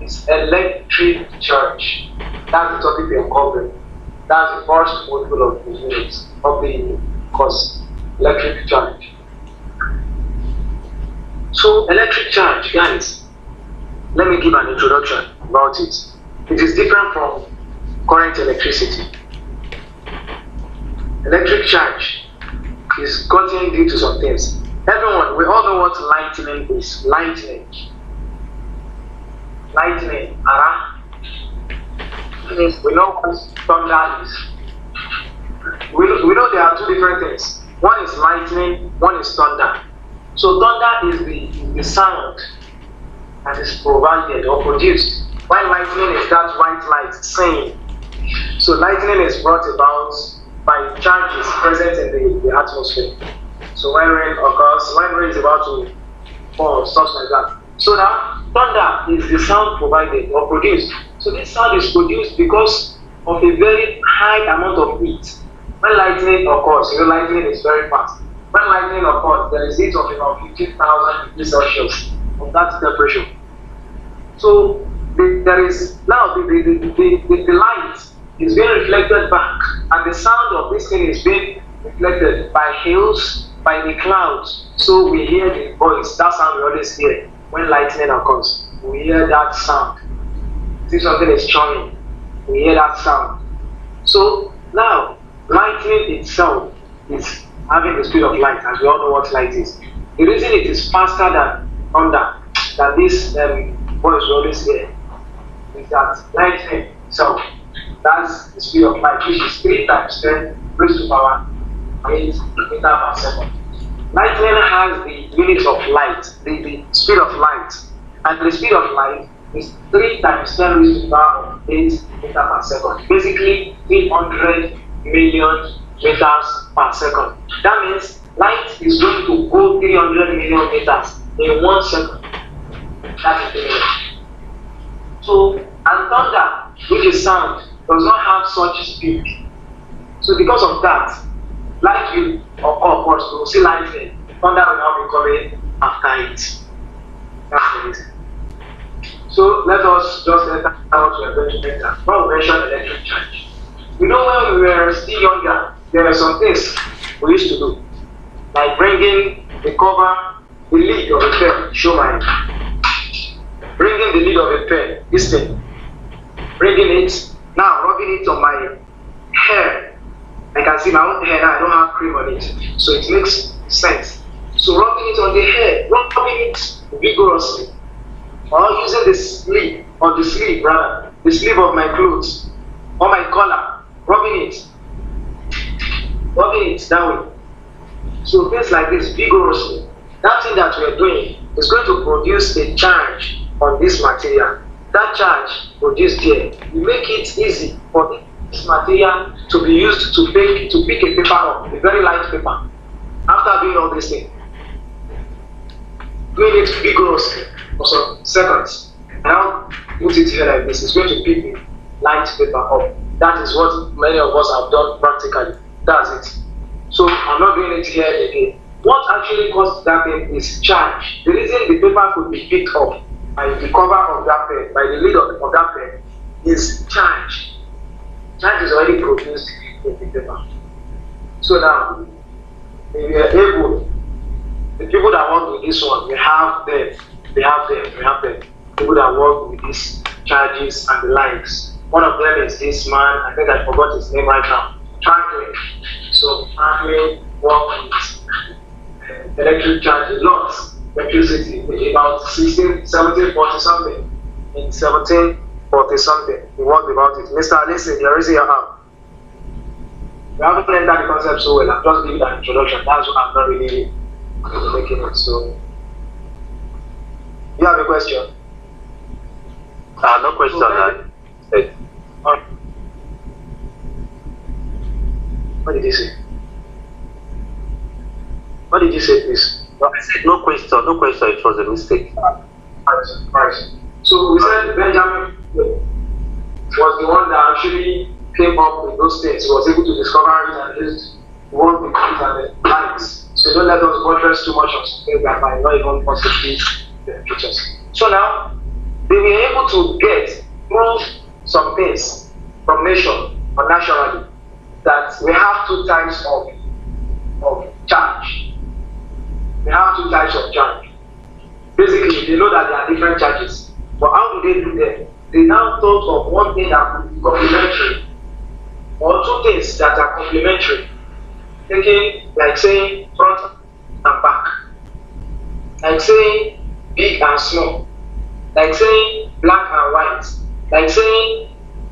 is electric charge. That's the topic we are covering. That's the first module of the unit of the course, electric charge. So electric charge, guys, let me give an introduction about it. It is different from current electricity. Electric charge is gotten due to some things. Everyone, we all know what lightning is. Lightning. Lightning. We know what thunder is. We know there are two different things. One is lightning, one is thunder. So thunder is the sound that is provided or produced, while lightning is that white light saying. So lightning is brought about by charges present in the atmosphere. So when rain occurs, when rain is about to fall, stuff like that. So now thunder is the sound provided or produced. So this sound is produced because of a very high amount of heat. When lightning occurs, lightning is very fast. When lightning occurs, there is heat of about 15,000 degrees Celsius of that temperature. So there is now the light is being reflected back, and the sound of this thing is being reflected by hills, by the clouds. So we hear the voice, that sound we always hear when lightning occurs. We hear that sound. See, something is churning, we hear that sound. So now lightning itself is having the speed of light, as we all know what light is. The reason it is faster than thunder, than this voice we always hear, is that lightning itself, that's the speed of light, which is 3 times 10 raised to power 8 meters per second. Lightning has the units of light, the speed of light, and the speed of light is 3 times 10 raised to power 8 meters per second. Basically 300 million meters per second. That means light is going to go 300 million meters in 1 second. That is the meaning. So, and thunder, which is sound, does not have such speed. So because of that, light will occur first. We will see lightning. Thunder will now be coming after it. That's the reason. So let us just enter what we are going to enter. When we mention electric charge, you know, when we were still younger, there are some things we used to do, like bringing the cover, the lid of a pen, show my bringing the lid of a pen, this thing, bringing it, now rubbing it on my hair. I can see my own hair now, I don't have cream on it, so it makes sense. So rubbing it on the hair, rubbing it vigorously, or using the sleeve, or the sleeve rather, the sleeve of my clothes, or my collar, rubbing it that way. So things like this vigorously. That thing that we are doing is going to produce a charge on this material. That charge produced here, we make it easy for this material to be used to pick a paper up, a very light paper. After doing all this thing, doing it vigorously for some seconds, now put it here like this. It's going to pick a light paper up. That is what many of us have done practically. That's it. So I'm not doing it here again. What actually caused that thing is charge. The reason the paper could be picked up by the cover of that pen, by the lid of that pen, is charge. Charge is already produced in the paper. So now, we are able, the people that work with this one, we have them. People that work with these charges and the likes. One of them is this man, I think I forgot his name right now, Franklin. So Franklin worked with electric charge, lots electricity, about 1740 something. In 1740 something, he worked about it. Mr. Listen, you're raising your hand. We haven't learned that concept so well. I'm just giving that introduction. That's what I'm not really making it. So, you have a question? No question. Okay. What did he say? What did you say, please? I said no question. It was a mistake. Right. So we said Benjamin was the one that actually came up with those things. He was able to discover it and used one with it and the lights. So don't let us buttress too much on something that might not even possibly the features. So now, they were able to get through some things from nation or nationally that we have two types of charge. We have two types of charge. Basically, they know that there are different charges. But how do they do them? They now thought of one thing that could be complementary, or two things that are complementary. Taking, like saying front and back, like saying big and small, like saying black and white, like saying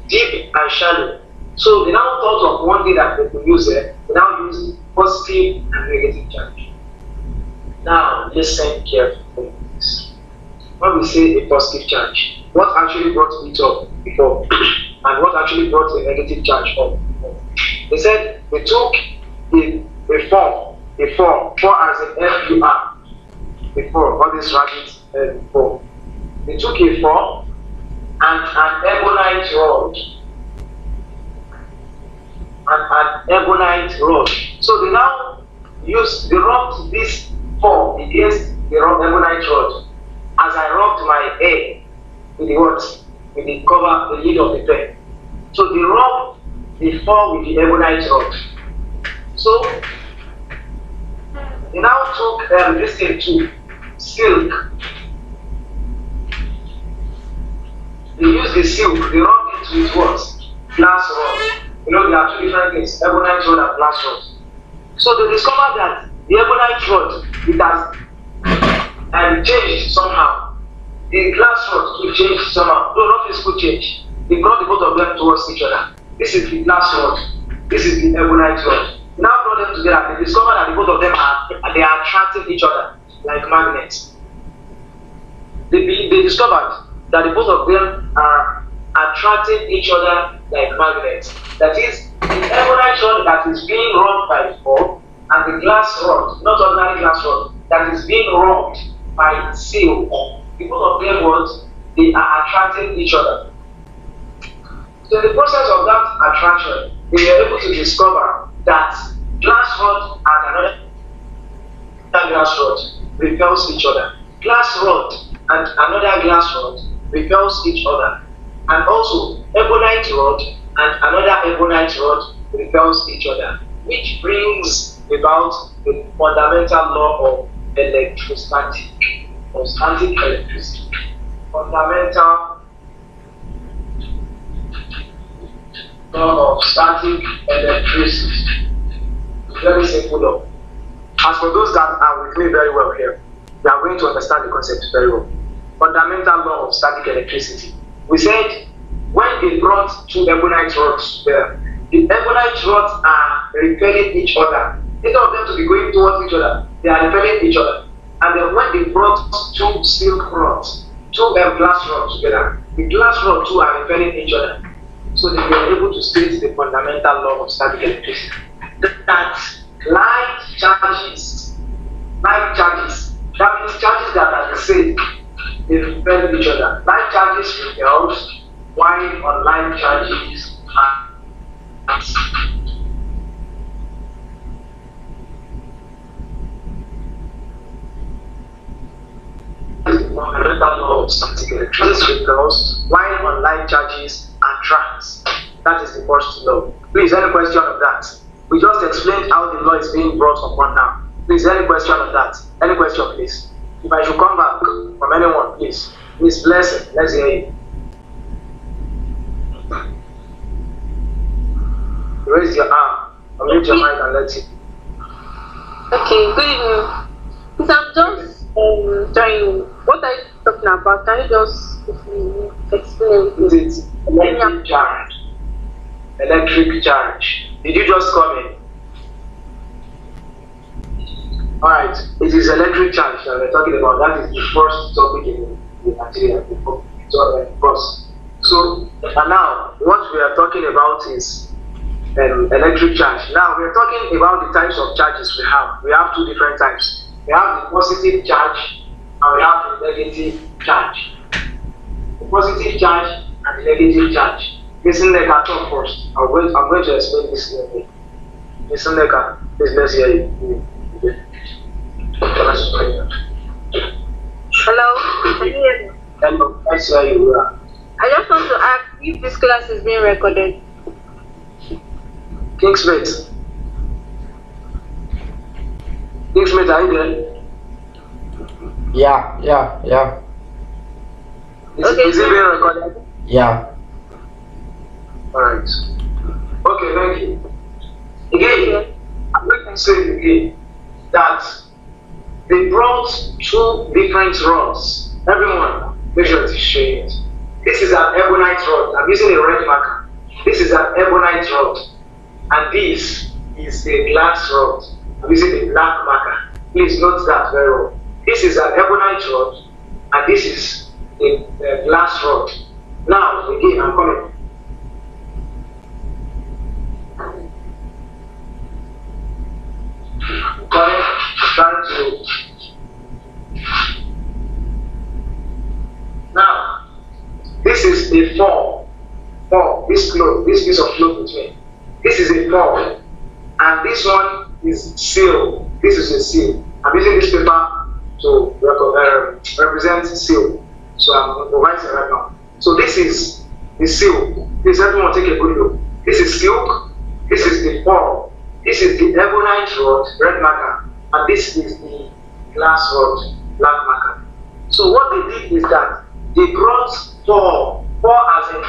deep and shallow. So they now thought of one thing that they could use there. They now use positive and negative charge. Now listen carefully. When we say a positive charge, what actually brought it up before, and what actually brought the negative charge up? They said they took a form as in FUR, before all these rabbits before. They took a form and an ebonite rod. So they now rubbed this form against the ebonite rod. As I rubbed my hair with the what? With the cover, the lid of the pen. So they rubbed the form with the ebonite rod. So they now took this thing to silk. They used the silk, they rubbed it with what? Glass rod. You know, there are two different things, ebonite rod and glass rod. So they discovered that the ebonite rod, it has changed somehow. The glass rod could change somehow. No, not physical change. They brought the both of them towards each other. This is the glass rod. This is the ebonite rod. Now brought them together. They discovered that the both of them are attracting each other like magnets. They discovered that the both of them are attracting each other like magnets. That is, the ebonite rod that is being rubbed by the form, and the glass rod, not ordinary glass rod, that is being rubbed by silk. The both of them they are attracting each other. So in the process of that attraction, they were able to discover that glass rod and another glass rod repels each other. Glass rod and another glass rod repels each other. And also, ebonite rod and another ebonite rod repels each other, which brings about the fundamental law of electrostatic or static electricity. Fundamental law of static electricity. Very simple law. As for those that are with me very well here, they are going to understand the concept very well. Fundamental law of static electricity. We said when they brought two ebonite rods there, the ebonite rods are repelling each other. Instead of them to be going towards each other, they are repelling each other. And then when they brought two silk rods, two glass rods together, the glass rods too are repelling each other. So they were able to state the fundamental law of static electricity. That light charges, that means charges that are the same, they repel each other. Light charges repels, while unlike charges are fundamental law of static electricity repels, while unlike charges attracts. That is the first law. Please, any question on that? We just explained how the law is being brought upon now. Please, any question on that? Any question, please? If I should come back from anyone, please. Miss Blessing, let's hear you. Raise your arm, unmute your mic and let's see. Okay, good evening. Since I'm just joining, what are you talking about? Can you just explain everything? It's electric charge. Electric charge. Did you just come in? Alright, it is electric charge that we're talking about. That is the first topic in the material course. So, and now, what we are talking about is electric charge. Now, we are talking about the types of charges we have. We have two different types. We have the positive charge and we have the negative charge. The positive charge and the negative charge. Listen, Neka, talk first. I'm going to explain this in a bit. Listen, Neka, please let's hear you. Hello? Can you hear me? Hello, that's where you are. I just want to ask if this class is being recorded. Kingsmith. Kingsmith, are you there? Yeah. Is it being recorded? Yeah. Alright. Okay, thank you. Again, I'm going to say it again that they brought two different rods. Everyone, make sure to share it. This is an ebonite rod. I'm using a red marker. This is an ebonite rod. And this is a glass rod. I'm using a black marker. Please note that very well. This is an ebonite rod, and this is a glass rod. Now, again, I'm coming. Trying to. Now, this is a 4. This piece of cloth between. This is a 4, and this one is seal. This is a seal. I'm using this paper to represent seal. So I'm improvising right now. So this is the seal. Please, everyone take a good look. This is silk. This is the 4. This is the ebonite rod, red marker, and this is the glass rod, black marker. So what they did is that they brought 4 as in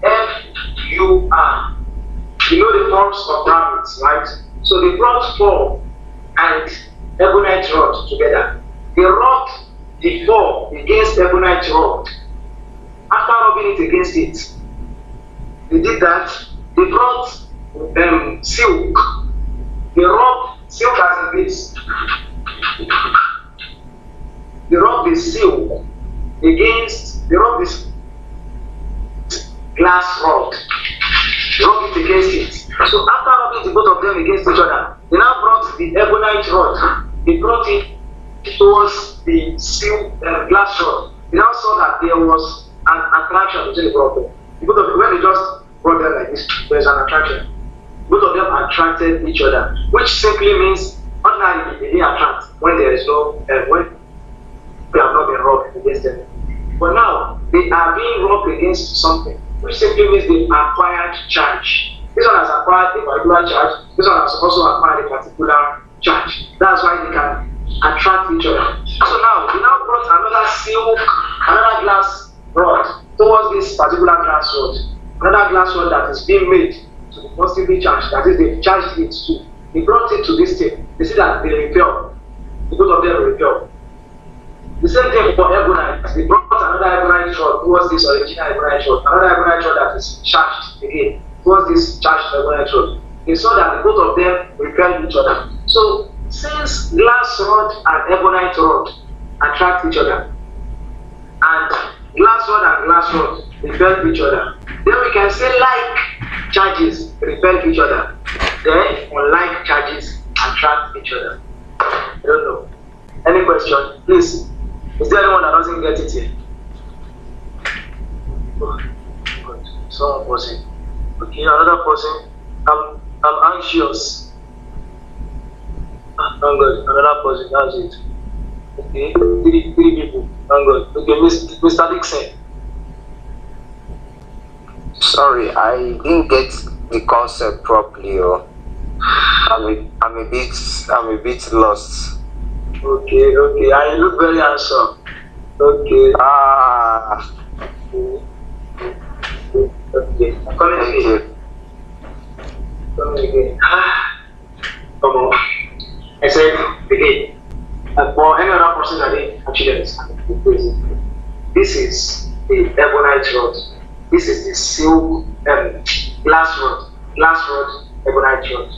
F-U-R. You know the forms of rabbits, right? So they brought 4 and ebonite rod together. They rubbed the 4 against ebonite rod. After rubbing it against it, they did that. They brought silk. They rubbed silk as in this. They rubbed the silk against, they rubbed this glass rod. Rub it against it. So after rubbing the both of them against each other, they now brought the ebonite rod. They brought it towards the silk glass rod. They now saw that there was an attraction between the both of them. Both of them, when they just brought them like this, there's an attraction. Both of them attracted each other, which simply means ordinarily they attract when there is no when they have not been rubbed against them. But now they are being rubbed against something, which simply means they acquired charge. This one has acquired a particular charge. This one has also acquired a particular charge. That's why they can attract each other. So now we now brought another silk, another glass rod towards this particular glass rod. Another glass rod that is being made to be positively charged. That is, they've charged it to. They brought it to this thing. They see that they repel. The both of them repel. The same thing for ebonite. They brought another ebonite rod towards this original ebonite rod. Another ebonite rod that is charged again towards this charged ebonite rod. They saw that the both of them repel each other. So since glass rod and ebonite rod attract each other, and glass rod and glass rod repel each other, then we can say like charges repel each other, then unlike charges attract each other. I don't know. Any question? Please. Is there anyone that doesn't get it here? Oh, good. Someone person. Okay, another person. I'm anxious. I'm good. Another person. That's it. Okay, three people. I'm good. Okay, Mr. Dixon. Sorry, I didn't get the concept properly. I'm a bit lost. Okay. I look very handsome. Okay. Okay. I'm coming again. Come on. I said again. For any other person that didn't actually understand, this is the ebonite rod. This is the silk glass rod, ebonite rod.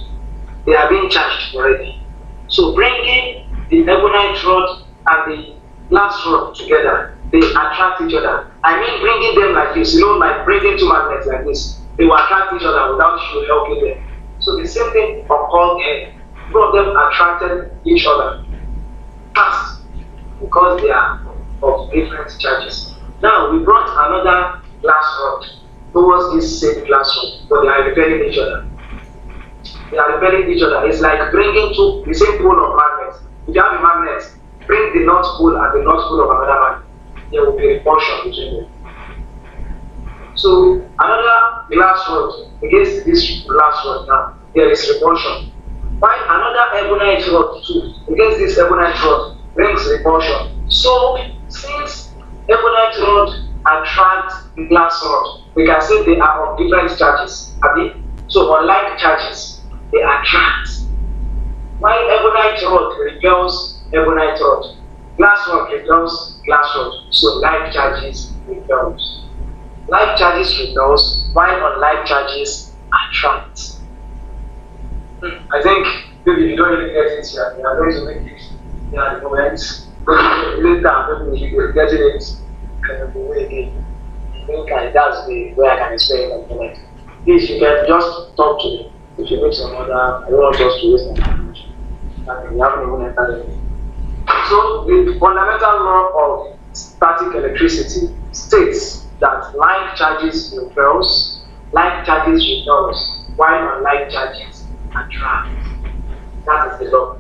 They are being charged already. So bringing the ebonite rod and the glass rod together, they attract each other. I mean bringing them like this, like bringing two magnets like this. They will attract each other without you helping them. So the same thing occurred here. Both of them attracted each other fast because they are of different charges. Now we brought another glass rod towards this same glass rod, but they are repelling each other. They are repelling each other. It's like bringing two the same pole of magnets. If you have a magnet, bring the north pole and the north pole of another magnet. there will be repulsion between them. So another glass rod against this glass rod now, there is repulsion. While another ebonite rod too against this ebonite rod brings repulsion. So since ebonite rod attracts the glass rod, we can say they are of different charges. So unlike charges, they attract. While ebonite rod repels ebonite rod, glass rod repels glass rod. So like charges repels. Like charges repels, while unlike charges attract. I think maybe you don't really get it here. We are going to make it at the moment. Later, maybe you will get it the way again. I think that's the way I can explain it at the moment. Please, you can just talk to me. If you need some other, I don't want us to waste our time. And we haven't even entered anything. So, the fundamental law of static electricity states that like charges repels, like charges repels, while unlike charges attract. That is the law.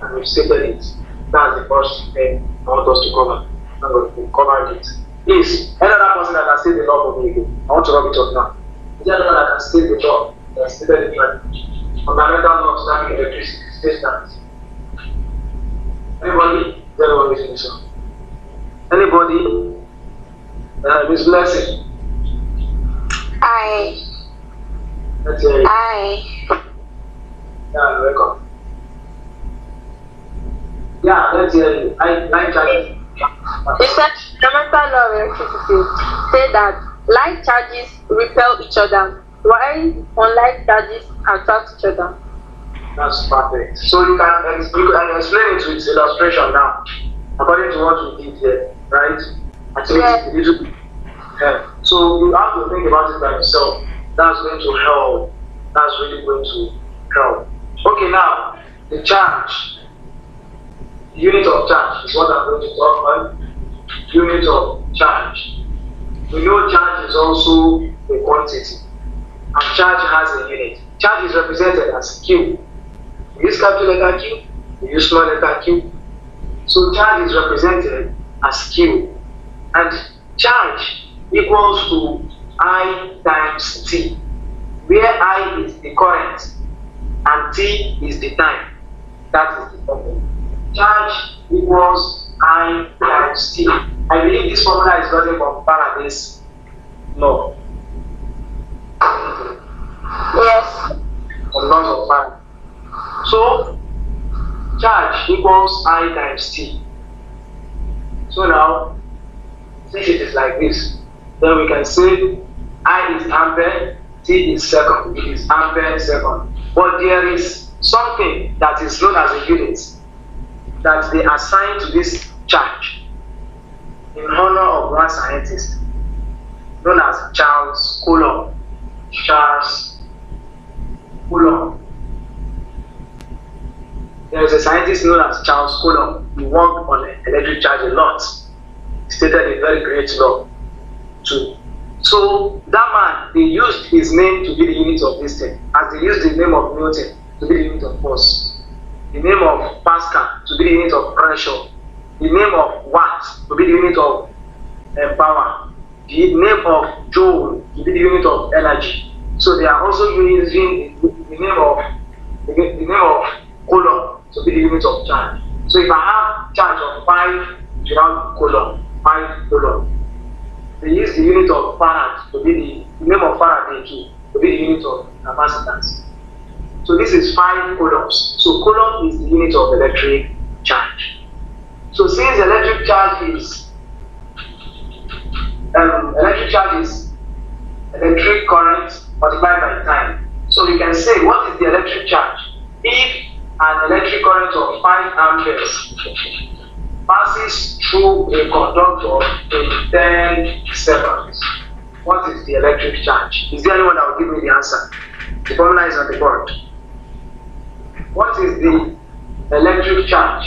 And we've stated it. That's the first thing I want us to cover. And we've covered it. Please, any other person that can state the law for me again? I want to rub it up now. Is there anyone that can state the law that stated it right? Fundamental law of static electricity states that. Anybody? Is anyone listening to me? Anybody? Miss Blessing. I. Let's hear it. I. Yeah, welcome. Yeah, let's hear you. I like charges. The fundamental law of electricity say that like charges repel each other, while unlike charges attract each other. That's perfect. So you can explain it with illustration now, according to what we did here, right? I think it's a little bit. Yeah. So you have to think about it by yourself. That's going to help. That's really going to help. Okay, now the charge. The unit of charge is what I'm going to talk about. Unit of charge. We know charge is also a quantity, and charge has a unit. Charge is represented as Q. We use capital letter Q, we use small letter Q. So charge is represented as Q. And charge equals to I times T, where I is the current and T is the time. That is the formula. Charge equals I times T. I believe this formula is gotten from Faraday's law. Yes. From laws of Faraday. So, charge equals I times T. So now, since it is like this, then we can say I is ampere, T is second. It is ampere second. But there is something that is known as a unit that they assign to this charge in honor of one scientist known as Charles Coulomb. Charles Coulomb. There is a scientist known as Charles Coulomb. He worked on electric charge a lot. He stated a very great law too. So that man, they used his name to be the unit of this thing, as they used the name of Newton to be the unit of force, the name of Pascal to be the unit of pressure, the name of Watt to be the unit of power, the name of Joule to be the unit of energy. So they are also using the name of Coulomb to be the unit of charge. So if I have charge of 5 Coulomb, 5 Coulomb, they use the unit of Farad to be the name of Faraday too, to be the unit of capacitance. So this is 5 coulombs. So coulomb is the unit of electric charge. So since electric charge is electric current multiplied by time. So we can say what is the electric charge? If an electric current of 5 amperes passes through a conductor in 10 seconds, what is the electric charge? Is there anyone that will give me the answer? The formula is on the board. What is the electric charge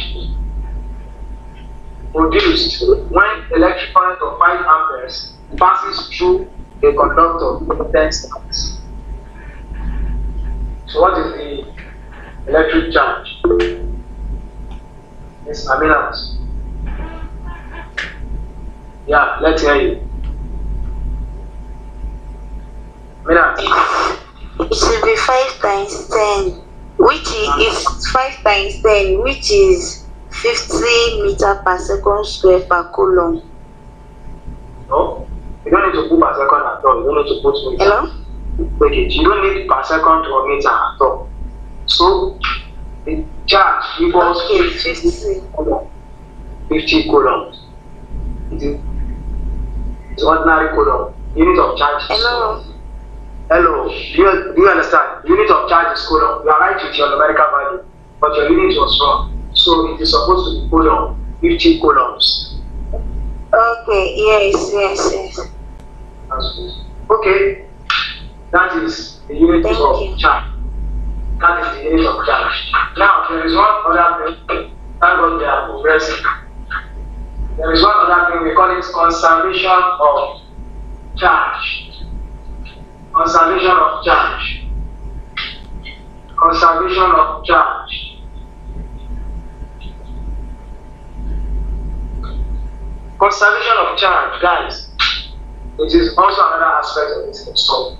produced when electric current of 5 amperes passes through a conductor in 10 seconds? So what is the electric charge? Yes, Aminat. Yeah, let's hear you. Mina. It should be 5 times 10, which is 5 times 10, which is 50 meter per second square per coulomb. No, you don't need to put per second at all. You don't need to put meter. Hello? Okay, you don't need per second or meter at all. So the charge equals Okay, 50. 50 coulombs. It is ordinary coulomb. Unit of charge. Hello? Hello, do you understand? Unit of charge is coulomb. You are right with your numerical value, but your unit was wrong. So it is supposed to be coulomb, 50 coulombs. Okay, yes. That's good. Okay, that is the unit Thank of you. charge. That is the unit of charge. Now, there is one other thing. Thank God they are progressing. There is one other thing, we call it conservation of charge. Conservation of charge. Conservation of charge. Conservation of charge, guys. It is also another aspect of this stuff.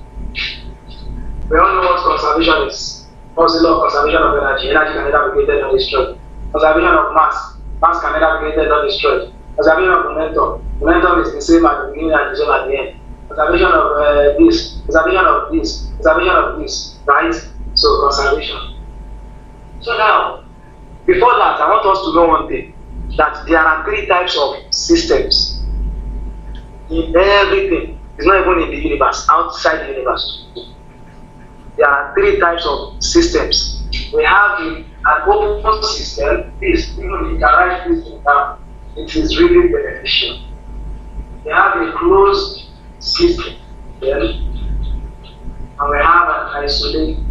We all know what conservation is. What's the law of conservation of energy? Energy can neither be created nor destroyed. Conservation of mass. Mass can neither be created nor destroyed. Conservation of momentum. Momentum is the same at the beginning and the same at the end. Conservation of this. Conservation of this. Conservation of this. Right? So conservation. So now, before that, I want us to know one thing. That there are 3 types of systems in everything. It's not even in the universe, outside the universe. There are 3 types of systems. We have an open system. This, even if you can write this down, it is really beneficial. We have a closed system, and we have an isolated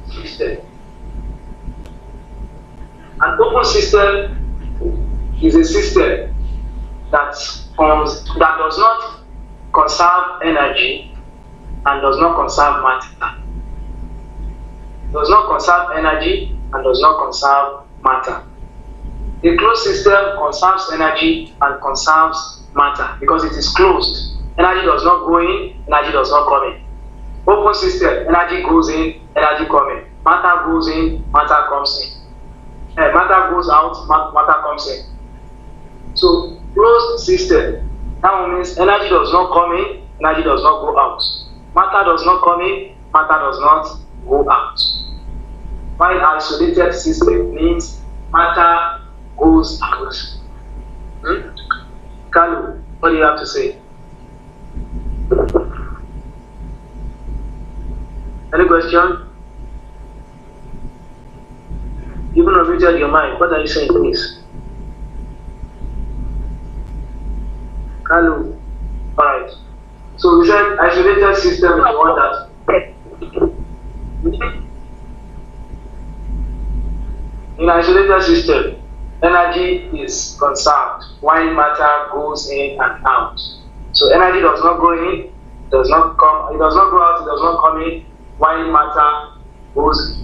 system. An open system is a system that does not conserve energy and does not conserve matter. Does not conserve energy and does not conserve matter. A closed system conserves energy and conserves matter because it is closed. Energy does not go in, energy does not come in. Open system, energy goes in, energy comes in. Matter goes in, matter comes in. Matter goes out, matter comes in. So closed system, that means energy does not come in, energy does not go out. Matter does not come in, matter does not go out. While isolated system means matter goes out. Kalu, what do you have to say? Any question? You even unmuted your mind. What are you saying, please? Kalu. Alright. So we said isolated system is the one that in isolated system, energy is conserved while matter goes in and out. So energy does not go in, does not come, it does not go out, it does not come in, while matter goes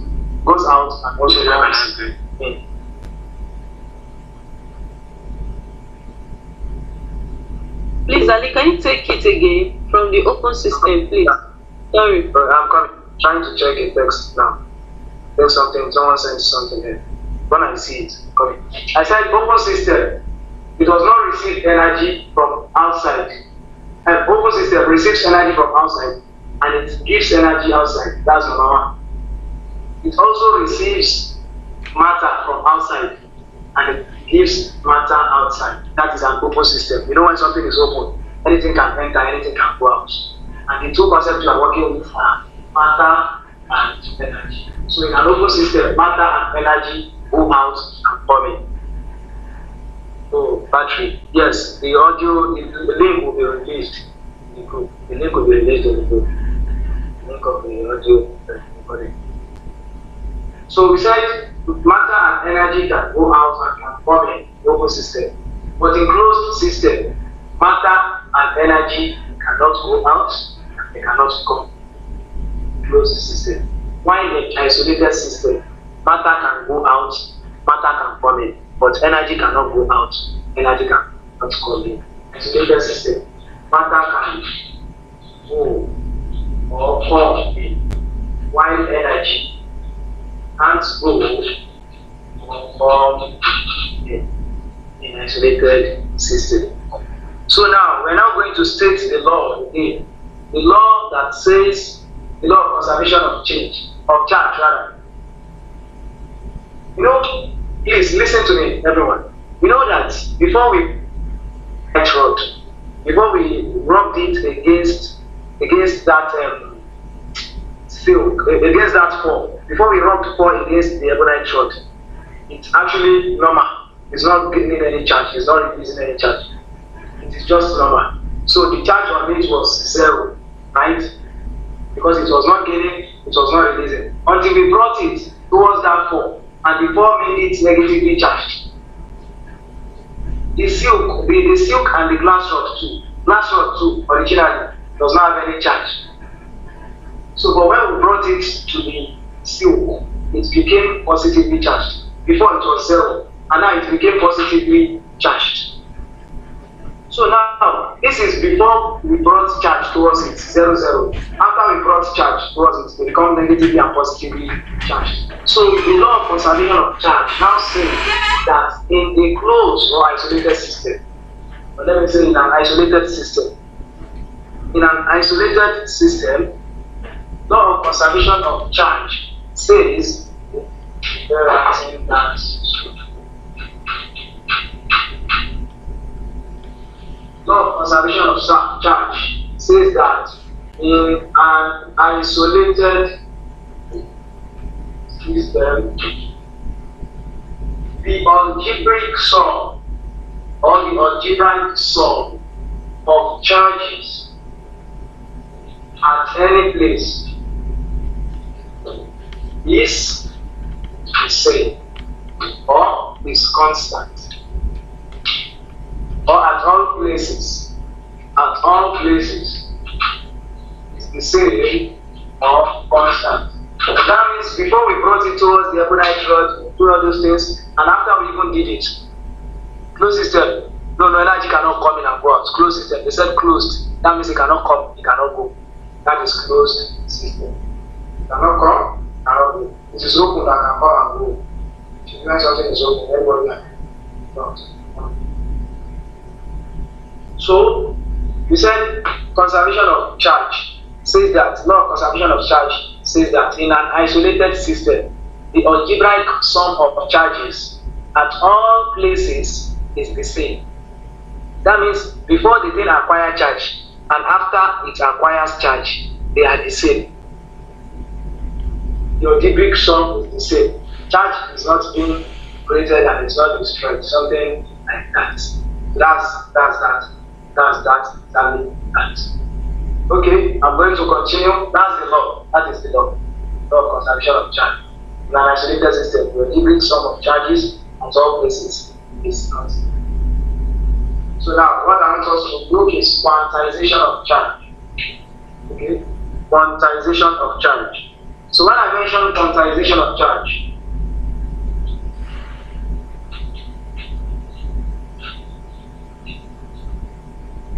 out and also comes in. Please, Ali, can you take it again from the open system, please? Sorry. I'm coming. Trying to check a text now. There's something, someone sent something here. When I see it, coming. I said open system. It does not receive energy from outside. An open system receives energy from outside and it gives energy outside. That's number one. It also receives matter from outside and it gives matter outside. That is an open system. You know when something is open, anything can enter, anything can go out. And the 2 concepts you are working with are matter and energy. So in an open system, matter and energy go out and come in. Oh, battery. Yes, the audio, the link will be released in the group. The link will be released in the group. The link of the audio recording. So we said matter and energy can go out and can come in the open system. But in closed system, matter and energy cannot go out and they cannot come. Closed system. While in an isolated system, matter can go out, matter can come in, but energy cannot go out, energy cannot come in. Isolated system, matter can move or come in, while energy can't go or come in isolated system. So now we're now going to state the law again. The law that says the law of conservation of charge rather. You know, please listen to me, everyone. You know that before we rubbed it against that silk, against that four, before we rubbed four against the ebonite rod, it's actually normal. It's not gaining any charge, it's not releasing any charge. It is just normal. So the charge on it was 0, right? Because it was not gaining, it was not releasing. Until we brought it towards that 4, and the 4 made it negatively charged. The silk and the glass rod too, originally does not have any charge. So but when we brought it to the silk, it became positively charged. Before it was 0, and now it became positively charged. So now, this is before we brought charge towards it, 0, 0. After we brought charge towards it, they become negatively and positively charged. So the law of conservation of charge now says that in a closed or isolated system, or let me say in an isolated system, law of conservation of charge says that law of conservation of charge says that in an isolated system, the algebraic sum or the algebraic sum of charges at any place is the same or is constant, or at all places is the same or constant. That means before we brought it towards the ebonite rod, do all those things, and after we even did it, closed system, no energy cannot come in and go out. Closed system, they said closed. That means it cannot come, it cannot go. That is closed system. It cannot come, cannot go. It is open, that can come and go. If you know something is open, everybody can not. So, we said conservation of charge says that, law of conservation of charge says that in an isolated system, the algebraic sum of charges at all places is the same. That means before the thing acquires charge and after it acquires charge, they are the same. The algebraic sum is the same. Charge is not being created and it's not destroyed, something like that. That's that. Okay, I'm going to continue. That's the law. That is the law. Law of conservation of charge. In an isolated system, the algebraic sum of charges at all places is constant. So now, what I want us to look is quantization of charge. Okay, quantization of charge. So when I mention quantization of charge,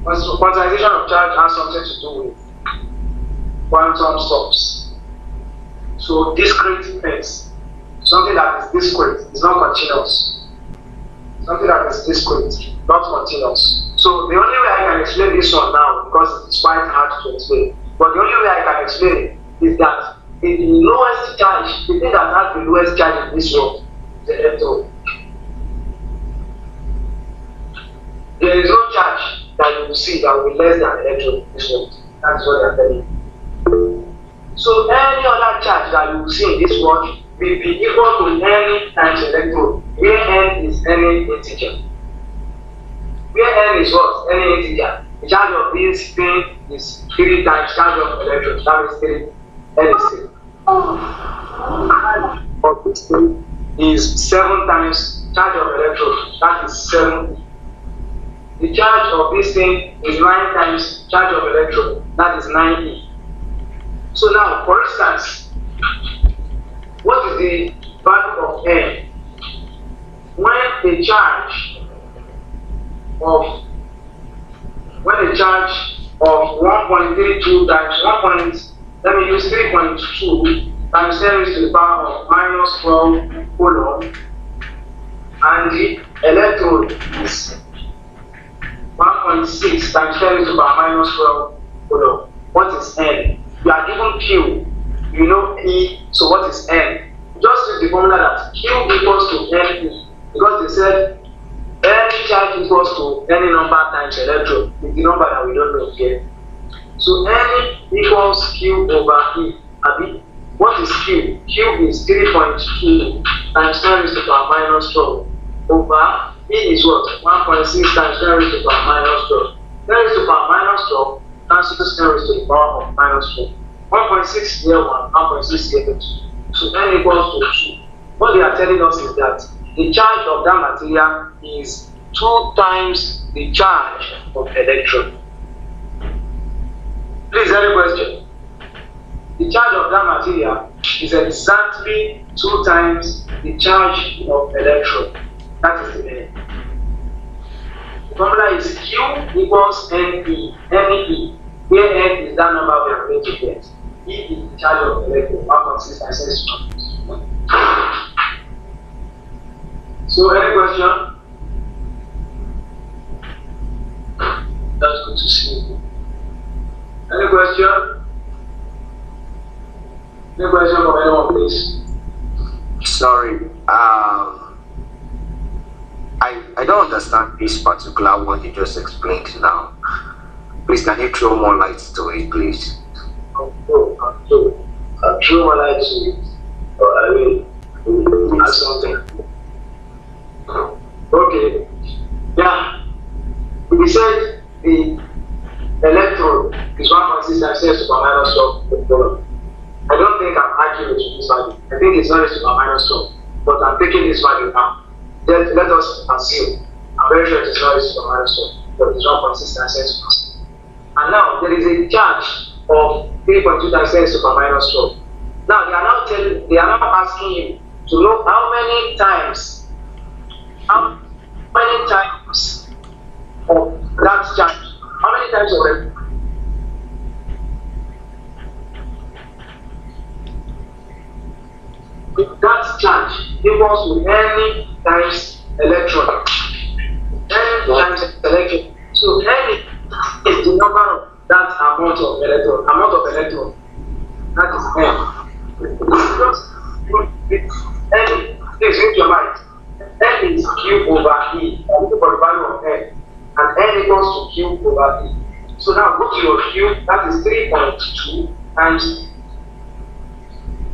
quantization of charge has something to do with quantum stops. So discrete things, something that is discrete, is not continuous. Something that is discrete, not continuous. So the only way I can explain this one now, because it's quite hard to explain, but the only way I can explain it is that the lowest charge, the thing that has the lowest charge in this world is the electron. There is no charge that you will see that will be less than electron in this world. That's what they are telling you. So any other charge that you will see in this world will be equal to n times electron, where n is any integer. Where n is what? Any integer. The charge of this thing is 3 times charge of electron. That is 3. N is 3. Of this thing is 7 times charge of electron. That is 7. The charge of this thing is 9 times charge of electron. That is 9e. So now, for instance, what is the value of n? When a charge of when a charge of 1.32 times let me use 3.2 times 10 raised to the power of minus 12 coulomb, and the electrode is 1.6 times 10 raised to the power minus 12 coulomb. What is N? You are given Q, you know E, so what is N? Just use the formula that Q equals to NE, because they said any charge equals to any number times electrode, is the number that we don't know here. So N equals Q over E. What is Q? Q is 3.2 times 10 raised to the power minus 12 over E is what? 1.6 times 10 raised to the power minus 12. 10 raised to the power minus 12 cancels 10 raised to the power of minus 12. 1.6 here 1, 1.6 here 2. So N equals to 2. What they are telling us is that the charge of that material is 2 times the charge of electron. Please, any question? The charge of that material is exactly 2 times the charge of electron. That is the meaning. The formula is Q equals NE. NE. Where N is that number we are going to get. E is the charge of electron. 1.6 times 10. So, any question? That's good to see you. Any question? Any question from anyone, please? Sorry. I don't understand this particular one you just explained now. Please, can you throw more light to it, please? I'll throw more light to it. Or I will add something. Okay. Yeah. We said the electrode is 1.6 times 10 to the power minus 12. I don't think I'm accurate with this value. I think it's not to the power minus 12. But I'm taking this value now. Let us assume. I'm very sure it's not to the power minus 12. But it's 1.6 times 10 to the power. And now there is a charge of 3.2 times 10 to the power minus 12. Now they are now asking you to know how many times of that charge, how many times of it? That charge equals to any times electron. Any times electron. So any is the number of that amount of electron. That is N. Just any, please read your mind. N is Q over E. I'm looking for the value of N. And N equals to Q over E. So now go to your Q, that is 3.2 times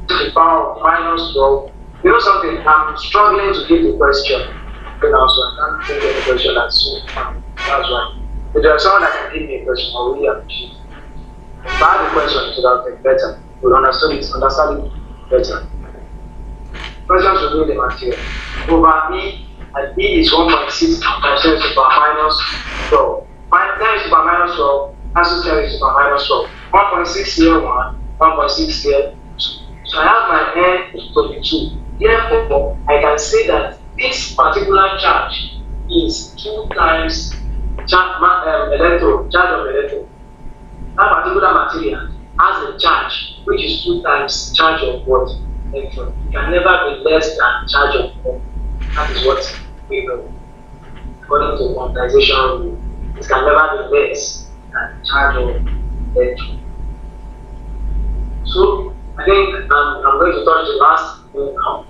to the power of minus 12. You know something? I'm struggling to give the question. Okay, now, so I can't think of the question that's so fun. That's right. If there's someone that can give me a question, I really appreciate it. If I had a question, it would have been better. We would understand it better. Questions will be the material. Over E, and E is 1.6 times 10 to the power minus 12. 10 to the power minus 12, cancel 10 to the power minus 12. 1.6 here 1, 1.6 here 2. So I have my N to be 2. Therefore, I can say that this particular charge is 2 times charge of electron. That particular material has a charge which is 2 times charge of what? Electron. It can never be less than charge of electron. That is what we know. According to quantization rule, it can never be less than charge of electron. So I think I'm going to touch the last thing now.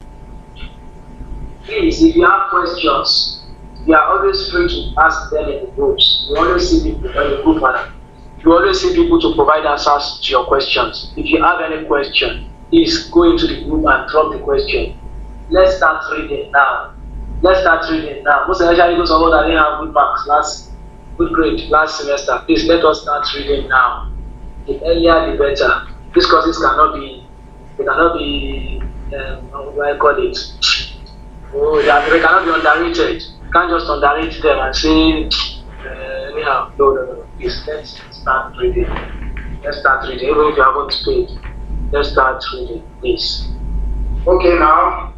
Please, if you have questions, you are always free to ask them in the groups. You always see people in the group, you always see people to provide answers to your questions. If you have any question, please go into the group and drop the question. Let's start reading now. Most especially those of us that didn't have good grade last semester. Please let us start reading now. The earlier the better. These courses cannot be how do I call it? Oh, they cannot be underrated. You can't just underrate them and say anyhow. No. Please, let's start reading. Even if you haven't paid, let's start reading this. Okay, now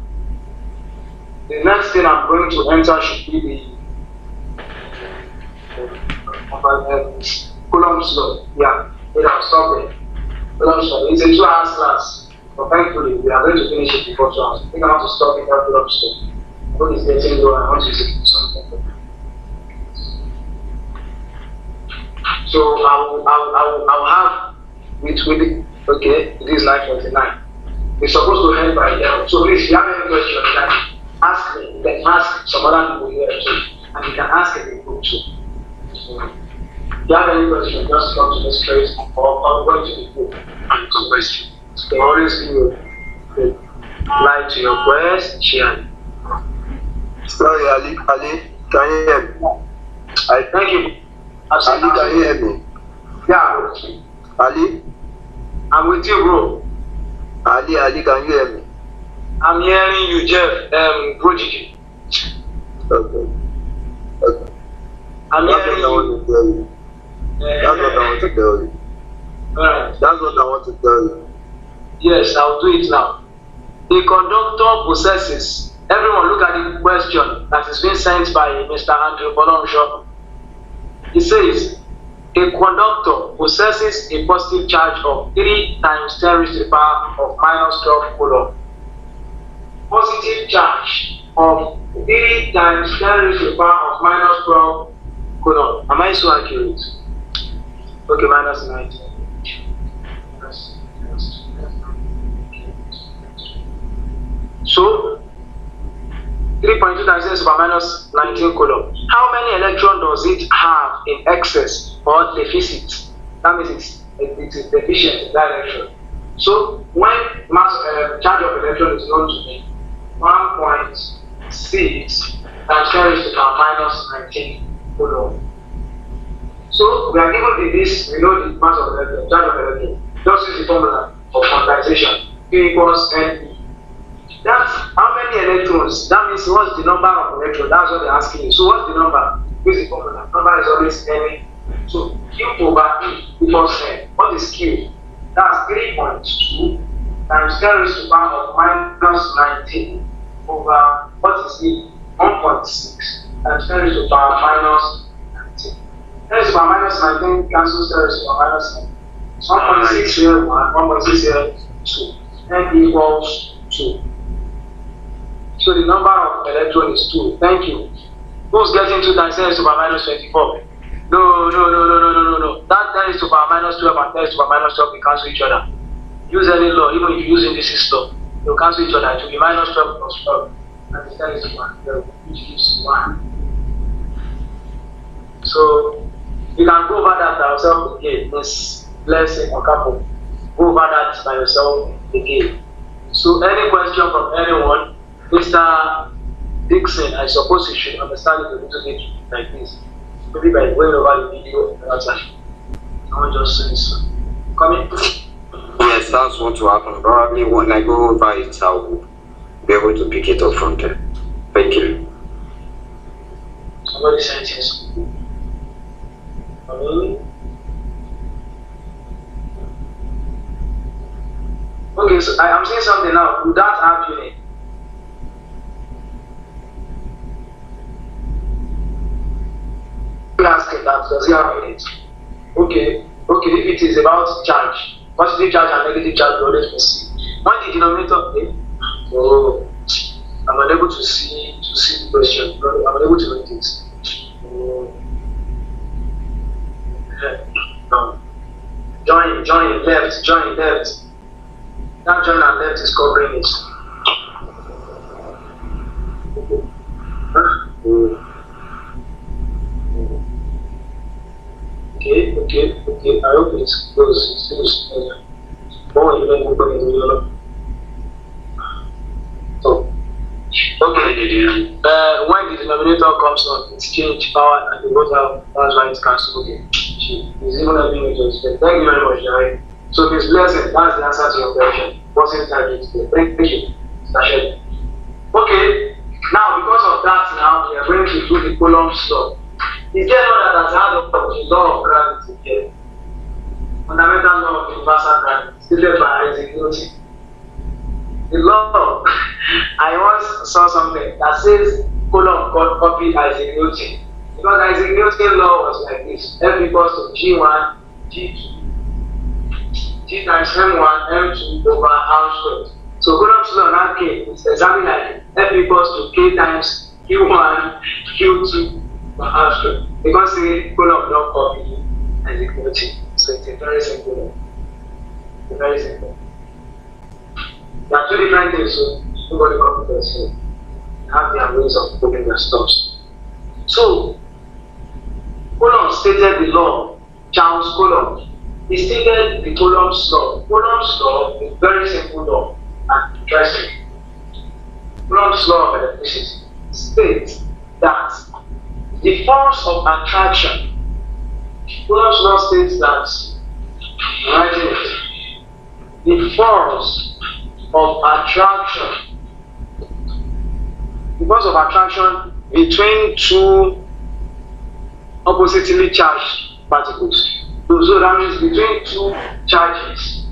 the next thing I'm going to enter should be Coulomb's law. Yeah, I'll stop there. Coulomb's law. It's a 2-hour class. But thankfully, we are going to finish it before 2 hours. I think I want to stop it at Coulomb's law. When it's getting low, I want to take something. So I'll have with it. Okay, it is 9:29. We're supposed to end by 11. So please, if you have any questions, you can ask me. You can ask some other people here too, and you can ask in the group too. So, if you have any questions, just come to the straight or I'm going to the group. And some questions. They always give like to your question. Sorry, Ali, can you hear me? Thank you. Ali, can you hear me? Yeah. Ali? I'm with you, bro. Ali, can you hear me? I'm hearing you, Jeff. Prodigy. Okay. I'm That's hearing what I want to tell you. That's what I want to tell you. Alright. That's what I want to tell you. Yes, I'll do it now. The conductor possesses. Everyone, look at the question that is being sent by Mr. Andrew Bolonshaw. He says, a conductor possesses a positive charge of 3 times 10 raised to the power of minus 12 coulomb. Positive charge of 3 times 10 raised to the power of minus 12 coulomb. Am I so accurate? Okay, minus 19. So, 3.2 times 10 to minus 19 coulomb. How many electrons does it have in excess or deficit? That means it's deficient in that electron. So when mass charge of electron is known to be 1.6 times 10 raised to the minus 19 coulomb. So we are given this, we know the mass of electron, charge of electron. Just use the formula for quantization. Q equals NE. That's how many electrons. That means what's the number of electrons? That's what they're asking you. So what's the number? Use the formula. Number is always N. So Q over E equals N. What is Q? That's 3.2 times 10 raised to the power of minus 19 over what is E? 1.6 times 10 raised to the power minus 19. 10 raised to the power minus 19 cancels 10 raised to the power minus 19. So 1.6 here 1, 1.6 here 2. N equals 2. So the number of electrons is 2. Thank you. Who's getting 2 times 10 raised to the power minus 24? No. That 10 raised to the power minus 12 and 10 raised to the power minus 12 will cancel each other. Use any law, even if you use indices law, they'll cancel each other. It will be minus 12 plus 12. And the 10 raised to the power 12, which gives 1. So you can go over that by yourself again. Miss Blessing or Couple. Go over that by yourself again. So any question from anyone? Mr. Dixon, I suppose you should understand it a little bit like this. Maybe by going over the video and answer. Someone just says, come in. Yes, that's what will happen. Probably when I go over it, I will be able to pick it up from there. Thank you. Somebody said yes. Okay, so I'm saying something now. Would that have unit? Asking that does he have unit? Okay, if it is about charge, positive charge and negative charge, we always will see. When the denominator play, oh, I'm unable to see the question. I'm unable to read it. Oh. No. Join left. That join and left is covering it. Okay. I hope it's close. It's close. More even open in the middle. So, okay. When the denominator comes on, it's change power and the total. That's why it's cancelled. Okay. It's even having it to explain. Thank you very much, Jerry. So, Miss Blessing, that's the answer to your question. What's in target today? Thank you. Okay. Now, because of that, now we are going to do the Coulomb's law. Is there no that has had of the law of gravity here? Fundamental law of universal gravity, stated by Isaac Newton. The law, I once saw something that says Coulomb copied Isaac Newton. Because Isaac Newton's law was like this: F equals to G1, G2, G times M1, M2 over R squared. So Coulomb's law now came. It's exactly like F equals to K times Q1, Q2 over R squared. Because the Coulomb don't copy Isaac Newton. So it's a very simple law. It's very simple. There are two different things, so nobody copies so have their ways of putting their stuff. So Coulomb stated the law, Charles Coulomb. He stated the Coulomb's law. Coulomb's law is very simple law and interesting. Coulomb's law of electricity states that the force of attraction, Coulomb's law states that, writing it, the force of attraction, the force of attraction between two oppositely charged particles. So that means between two charges.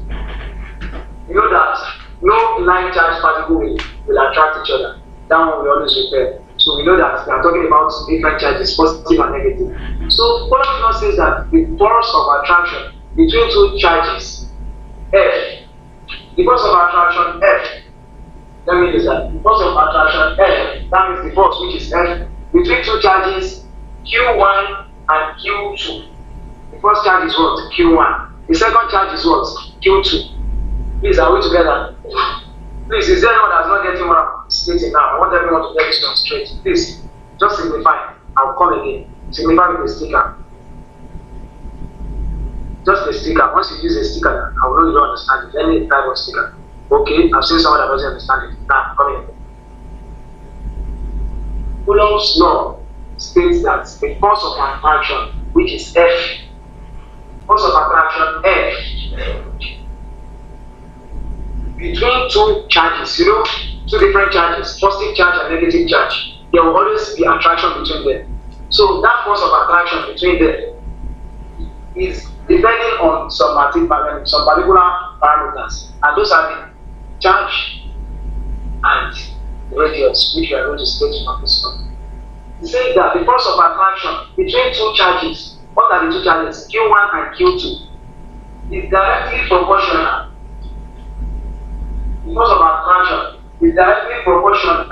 You know that no line charge particle will attract each other. That one we always repair. So we know that we are talking about different charges, positive and negative. So Coulomb law says that the force of attraction between two charges, F, the force of attraction F, let me use that. The force of attraction F, that means the force which is F, between two charges Q1 and Q2. The first charge is what? Q1. The second charge is what? Q2. Please, are we together? Please, is there anyone that's not getting what I'm stating now? I want everyone to get this one straight. Please, just signify. I'll come again. Signify with a sticker. Just a sticker. Once you use a sticker, I will know you don't understand it. Any type of sticker. Okay, I've seen someone that doesn't understand it. Now, come in. Coulomb's law states that the force of attraction, which is F, force of attraction F, between two charges, you know, two different charges, positive charge and negative charge, there will always be attraction between them. So that force of attraction between them is depending on some particular parameters, and those are the charge and the radius, which we are going to state from this one. It says that the force of attraction between two charges, what are the two charges, Q1 and Q2, is directly proportional. The force of attraction is directly proportional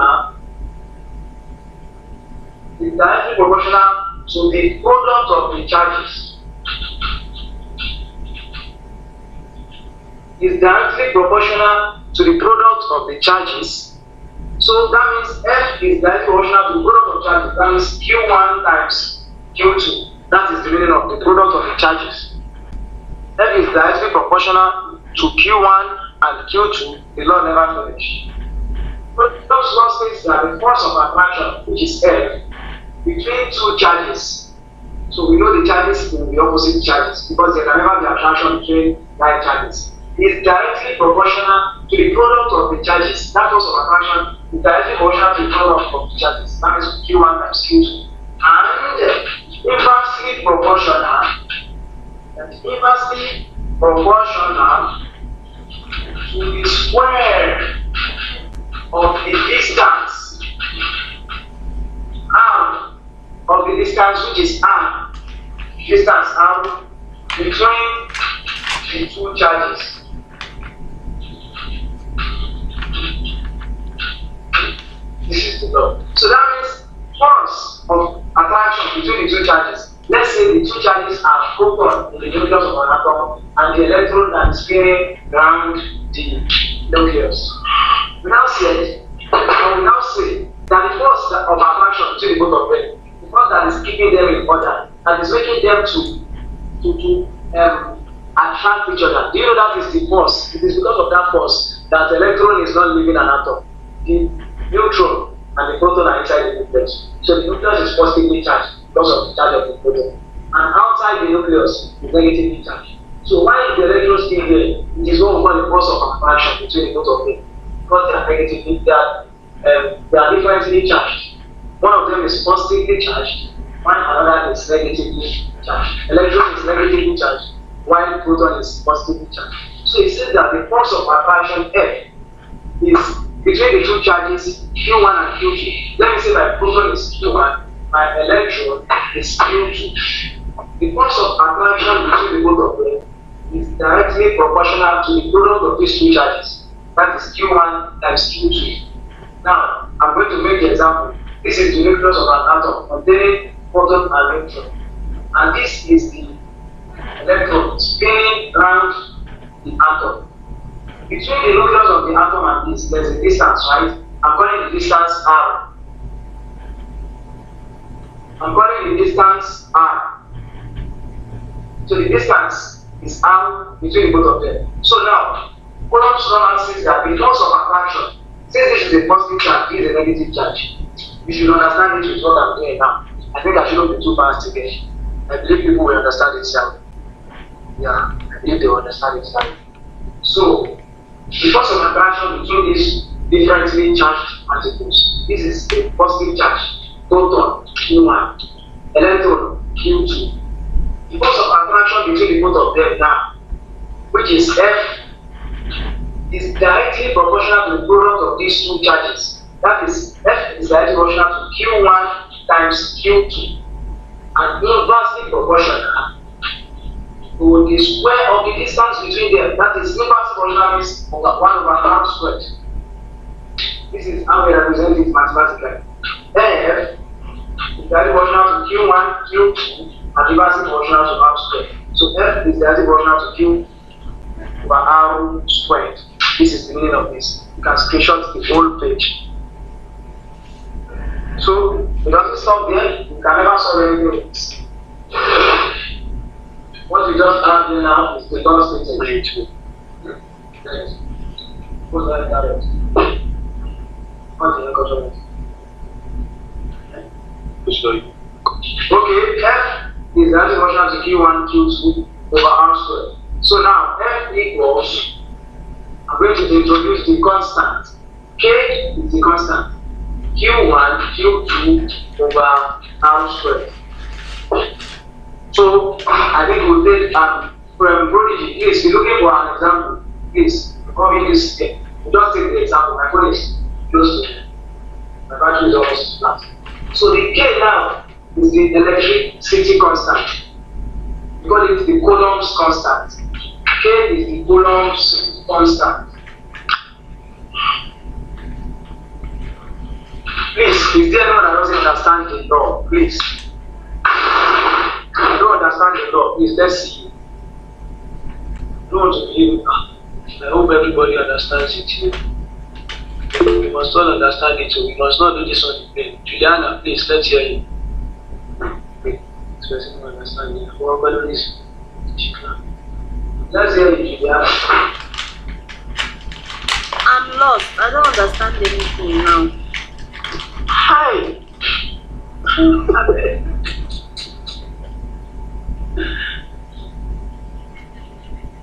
to the product of the charges. Is directly proportional to the product of the charges. So that means F is directly proportional to the product of charges. That means Q1 times Q2. That is the meaning of the product of the charges. F is directly proportional to Q1 and Q2. The law never finished. But those law states that the force of attraction, which is F, between two charges. So we know the charges will be opposite charges because there can never be attraction between like charges. Is directly proportional to the product of the charges. That force of attraction is directly proportional to the product of the charges. That is Q1 times Q2. And inversely proportional to the square of the distance arm of the distance which is arm. Distance arm between the two charges. This is the law. So that means force of attraction between the two charges. Let's say the two charges are proton in the nucleus of an atom and the electron that is spinning around the nucleus. We now say that the force of attraction between the both of them, the force that is keeping them in order, that is making them to attract each other. Do you know that is the force? It is because of that force that the electron is not leaving an atom. The neutron and the proton are inside the nucleus. So the nucleus is positively charged because of the charge of the proton. And outside the nucleus is negatively charged. So why is the electron still there? It is what we call the force of attraction between the both of them. Because they are negatively, they are differently charged. One of them is positively charged, while another is negatively charged. Electron is negatively charged, while proton is positively charged. So it says that the force of attraction F is between the two charges Q1 and Q2. Let me say my proton is Q1 my electron is Q2. The force of attraction between the both of them is directly proportional to the product of these two charges. That is Q1 times Q2. Now, I'm going to make the example. This is the nucleus of an atom containing proton and neutron. And this is the electron spinning around the atom. Between the nucleus of the atom and this, there's a distance, right? I'm calling the distance R. I'm calling the distance R. So the distance is R between the both of them. So now, Coulomb's law says that because of attraction, since this is a positive charge, this is a negative charge. You should understand it with what I'm doing now. I think I shouldn't be too fast again. I believe people will understand it self. Yeah, I believe they will understand it self. So, because of attraction between these differently charged particles, this is a positive charge, proton Q1, electron Q2. Because of attraction between the both of them now, which is F, is directly proportional to the product of these two charges. That is, F is directly proportional to Q1 times Q2, and inversely proportional to the square of the distance between them. That is, inversely proportional is 1 over r squared. This is how we represent it mathematically. F is directly proportional to Q1, Q2, and inversely proportional to r squared. So F is directly proportional to Q over r squared. This is the meaning of this. You can screenshot the whole page. So it doesn't stop there. You can never solve anything else. What we just have here now is the dot statement. Yes. What's that direct? What's the control? Okay, F is the proportional to Q1, Q2 over r squared. So now F equals, I'm going to introduce the constant. K is the constant. Q1, Q2 over r squared. So I think we'll take from Prodigy. Please be looking for an example. Please copy this step. We'll just take the example. My phone is close to me. My battery is almost flat. So the K now is the electricity constant. We call it the Coulomb's constant. K is the Coulomb's constant. Please, is there anyone that doesn't understand the law? Please. I don't understand the law. Please, let's see. I don't want to believe it. I hope everybody understands it here. We must all understand it, so we must not do this on the plane. Juliana, please, let's hear you. This person will understand it. Let's hear you, Juliana. I'm lost. I don't understand anything now. Hi.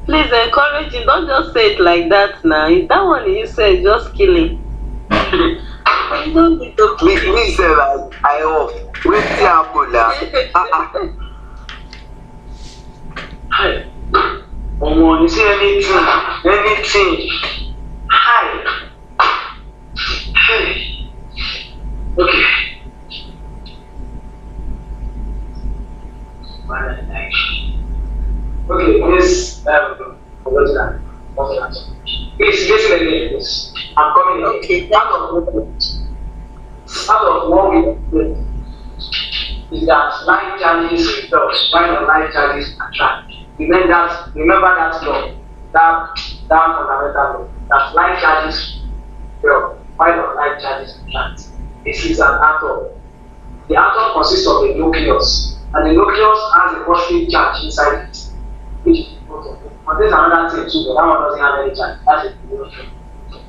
Please encourage him. Don't just say it like that now. That one you said, just killing. You don't need to kill him. Me say like I off. Wait till happen now. Hi. You see anything? Hi. Hey. Okay. Okay, this please listen again, please. I'm coming again. Okay. Part of what we do is that light charges repels, while light charges attract. Remember that law, that fundamental law, that light charges repel, while light charges attract. This is an atom. The atom consists of a nucleus, and the nucleus has a positive charge inside it, which is proton. But there's another thing too, but that one doesn't have any charge. That's a neutron.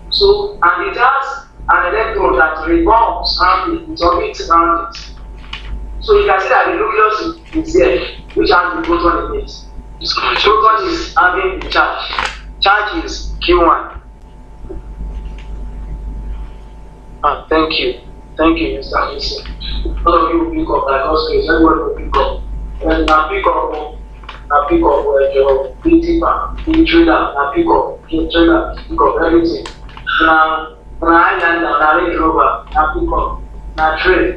So, and it has an electron that revolves around it, it orbits around it. So you can see that the nucleus is here, which has the proton in it. The proton is having the charge. Charge is Q1. Thank you. Thank you, Mr. Mason. All of you will pick up, like us, everybody will pick up. And now pick up your BT bank, the trader, now pick up everything. Now Islander, now Range Rover, now pick up, now trade.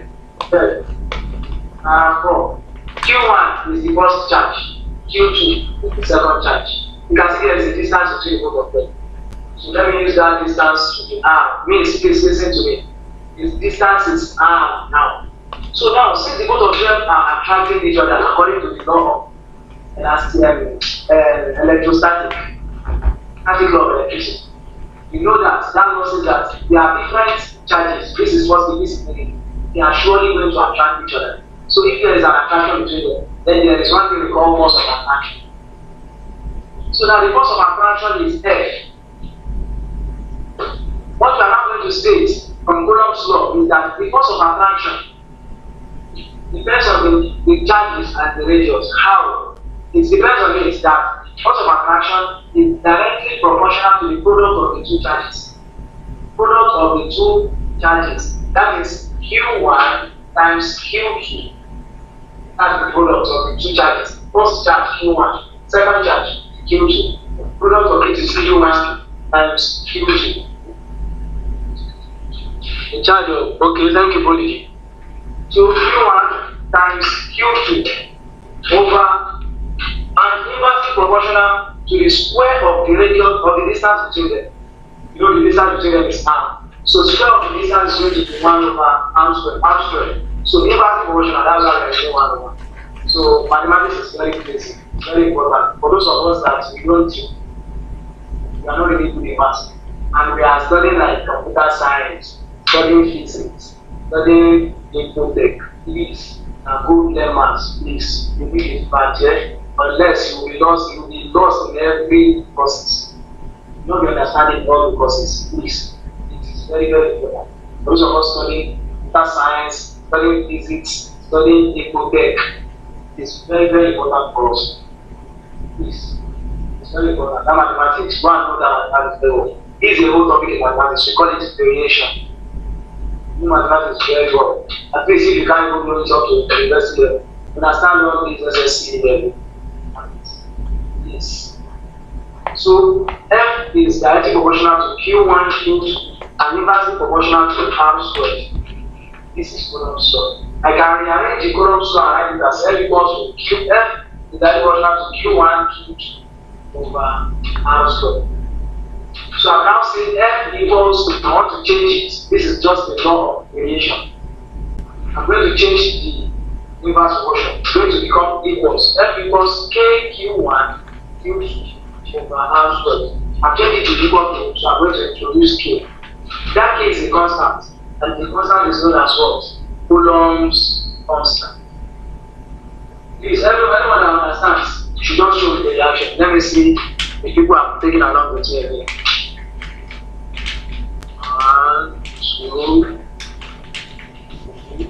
4. Q1 is the first charge. Q2 is the second charge. You can see there is a distance between both of them. So let me use that distance to be R. Means, please listen to me. This distance is R now. So now, since the both of them are attracting each other according to the law of electrostatic, static law of electricity, you know that law says that there are different charges. This is what the physically. They are surely going to attract each other. So if there is an attraction between them, then there is one thing we call force of attraction. So now the force of attraction is F. What we are now going to state from Coulomb's law is that the force of attraction depends on the charges and the radius. How? It depends on it that force of attraction is directly proportional to the product of the two charges. Product of the two charges. That is Q1 times Q2. That's the product of the two charges. First charge Q1, second charge Q2. Product of it is Q1 times Q2. The charge of, okay, thank you, Prodigy. So Q1 times Q2 over and inversely proportional to the square of the radius of the distance between them. You know the distance between them is r. So square of the distance is going to be 1 over r squared. So inversely proportional, that's why we are using 1 over. So mathematics is very basic, very important. For those of us that we don't do, we are not really good in math. And we are studying like computer science, studying physics, studying infotech, please, and good learn maths, please. You will be budget unless you will be lost in every process. You will not be understanding all the courses, please. It is very, very important. For those of us studying computer science, studying physics, studying infotech, it's very, very important for us. Please. It's very important. That mathematics, go and know that mathematics very well. This is a whole topic in mathematics. We call it variation. You mathematics very well. At least if you can't even know it up to the university level, understand all these SSC level. Yes. So F is directly proportional to Q1, Q2, and inversely proportional to R squared. This is Coulomb's law. I can rearrange the Coulomb's law and write it as F equals to QF is directly proportional to Q1, Q2 over R squared. So I'm now saying F equals, I want to change it. This is just the law of variation. I'm going to change the inverse proportion. It's going to become equals. F equals KQ1 Q2 over R squared. I'm changing it to equal to, so I'm going to introduce K. That K is a constant, and the constant is known as what? Coulomb's constant. Please, anyone that understands should just show the reaction. Let me see if people are taking along with me again. 1, 2, 3,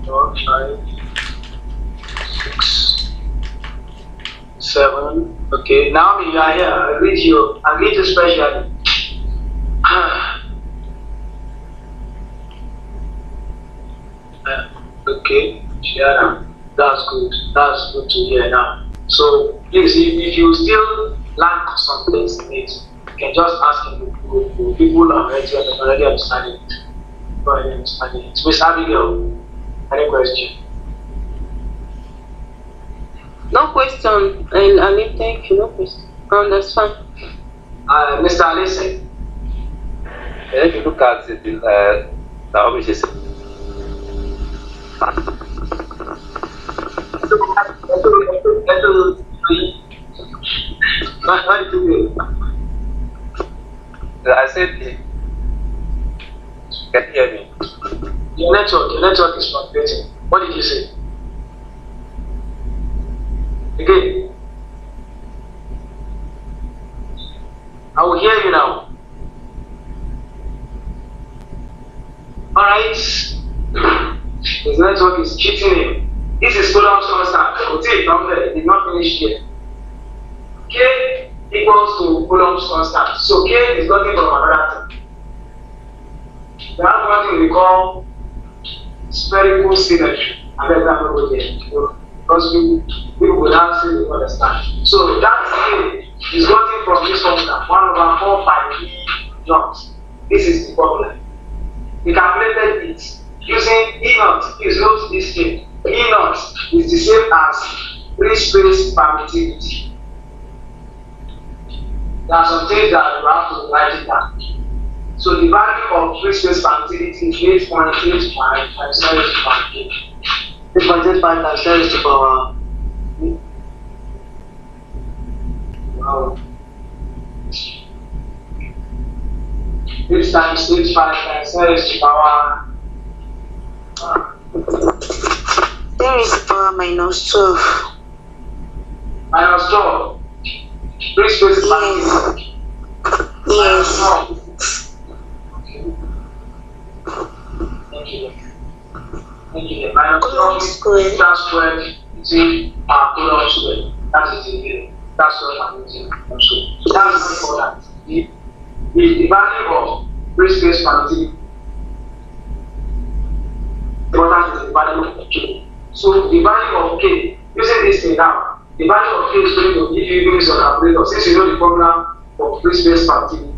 4, 5, 6, 7. Okay, now you are here. I greet you. I greet you specially. Okay, Sharon. That's good. That's good to hear now. So please, if you still lack some things in it, you can just ask people. People are already understanding it. Already understanding it. Miss Abigail, any question? No question. I mean, thank you. No question. That's fine. Mr. Alison. If you look at it, the obvious is I said, can you hear me? Your network is not getting. What did you say? Again. I will hear you now. Alright. His network is cheating him. This is Coulomb's constant. It did not finish here. K equals to Coulomb's constant. So K is nothing but another thing. We have one thing we call spherical symmetry. I bet that will go there. Because people will now say they understand. So that K is nothing from this constant. 1 over 4 pi E naught. This is the formula. We calculated it using E naught. Please note this thing. E naught is the same as free space permittivity. There are some things that you have to write it down. So the value of free space permittivity is 8.85 times 10 to the power 8.85 times 10 to the power. Wow. 8 times 8 times 10 to the power. 10 is the power minus 12. Minus 12. Free space permittivity. Yes. Thank you. Minus 12 squared. That's squared between Coulomb squared. That is the that's what I'm using. So that's important. The value of free space permittivity important is the value of K. So the value of K, using this thing now, the value of K is going to give you use your calculator. Since you know the formula for free space permittivity.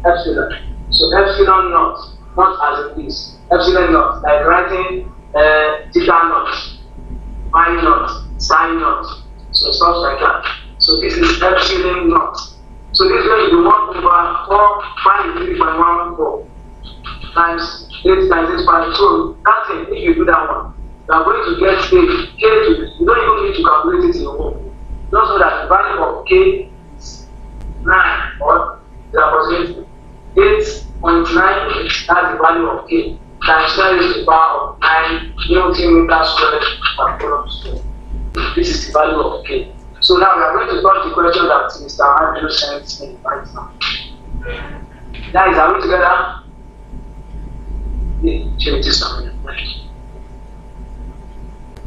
Epsilon. So epsilon naught, not as it is. Epsilon naught, like writing theta naught, phi naught, psi naught. So stuff like that. So this is epsilon naught. So this is going to be 1 over 4 pi is 3.14 times 8 times 8 pi. So that thing, if you do that one, you are going to get K to, you don't even need to calculate it in your home. Just know that the value of K 9 or the approximate 8.98, that's the value of K, times 10 is the power of 9 Newton meter squared per Coulomb squared. This is the value of K. So now we are going to touch the question that Mr. Andrew sent me right now. Guys, are we together? Yeah, change this one.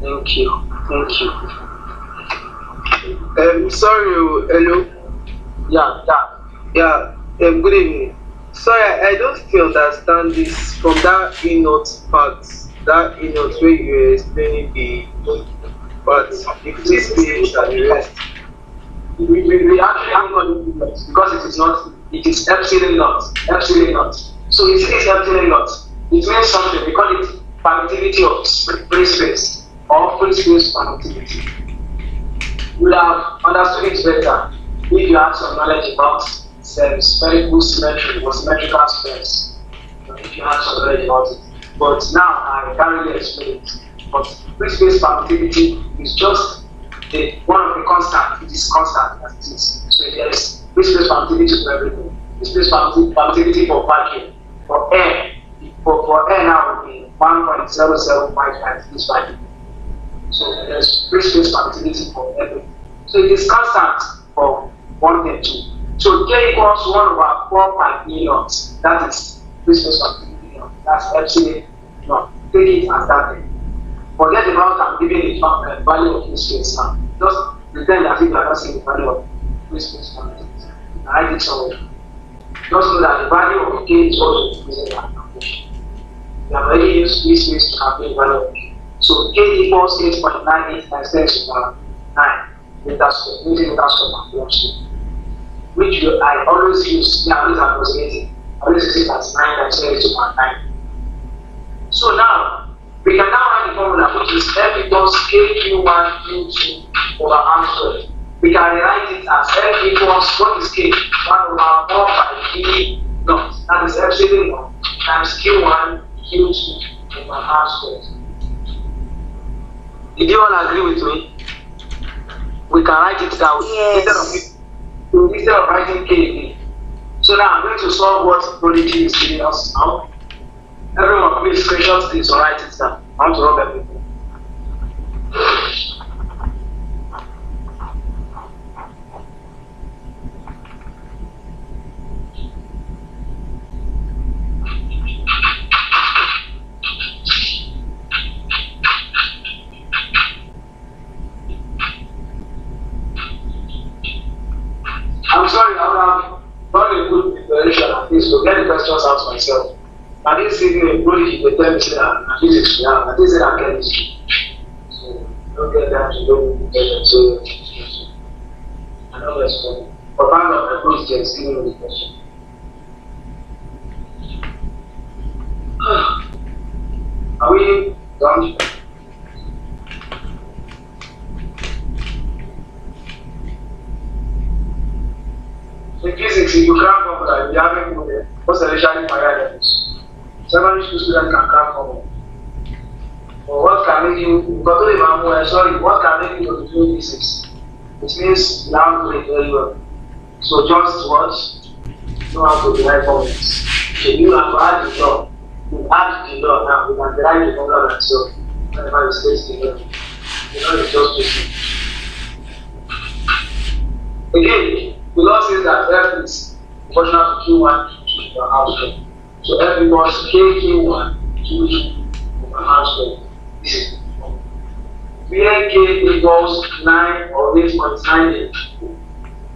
Thank you. Sorry, hello. Yeah. Good evening. Sorry, I don't still understand this from that E naught part. That E naught where you were explaining the part, the free space and the rest. We actually haven't got it because it is epsilon naught. So it is epsilon naught. It means something. We call it permittivity of free space or free space permittivity. You would have understood it better if you had some knowledge about spherical symmetry or symmetrical space. If you had some knowledge about it. But now I can't really explain it. But free space permittivity is just one of the constants. It is constant as it is. So there is free space permittivity for everything. Free space permittivity for vacuum. For air. For air now would be 1.075 times this value. So there is free space permittivity for everything. So it is constant for 1 and 2. So K equals 1 over 4 pi E naught. That is free space permittivity. That's epsilon naught. Take it as that thing. Forget about I'm giving the value of free space now. Just pretend as if you are not seeing the value of free space permittivity. Write it somewhere. Just know that the value of K is also increasing that calculation. We have already used free space to calculate the value of K. So K equals 8.98 times 10 to the power 9 meter squared, Newton meter squared per Coulomb squared. Which I always use, I always approximate. I always use it as 9 times 10 to the power 9. So now, we can now write the formula which is F equals KQ1 Q2 over R squared. We can rewrite it as F equals, what is K? 1 over 4 pi E naught. That is epsilon naught times Q1 Q2 over R squared. Did you all agree with me? We can write it down instead of writing K. So now I'm going to solve what Prodigy is giving us now. Everyone, please screenshot this or write it down. I want to rub everything. I'm sorry, I would have done a good preparation at least to get the questions out myself. I didn't see the Prodigy, they tell me that physics, I didn't say that chemistry. don't get that to do so I don't respond. But part of my question is still in the question. Are we done? In physics, if you crack formula, you have a model. What's the ratio parameters? Secondary school students can crack formula. But what can make you, what can make you do physics? It means you have to do it very well. So just watch, know how to derive formulas. So you have to add the law. You add the law now, you can derive the formula yourself. Whenever you state the law, you know it's just too simple. Again, the law says that F is proportional to Q1 to the house. So F equals KQ1 to the house. This is where K equals 9 or 8.98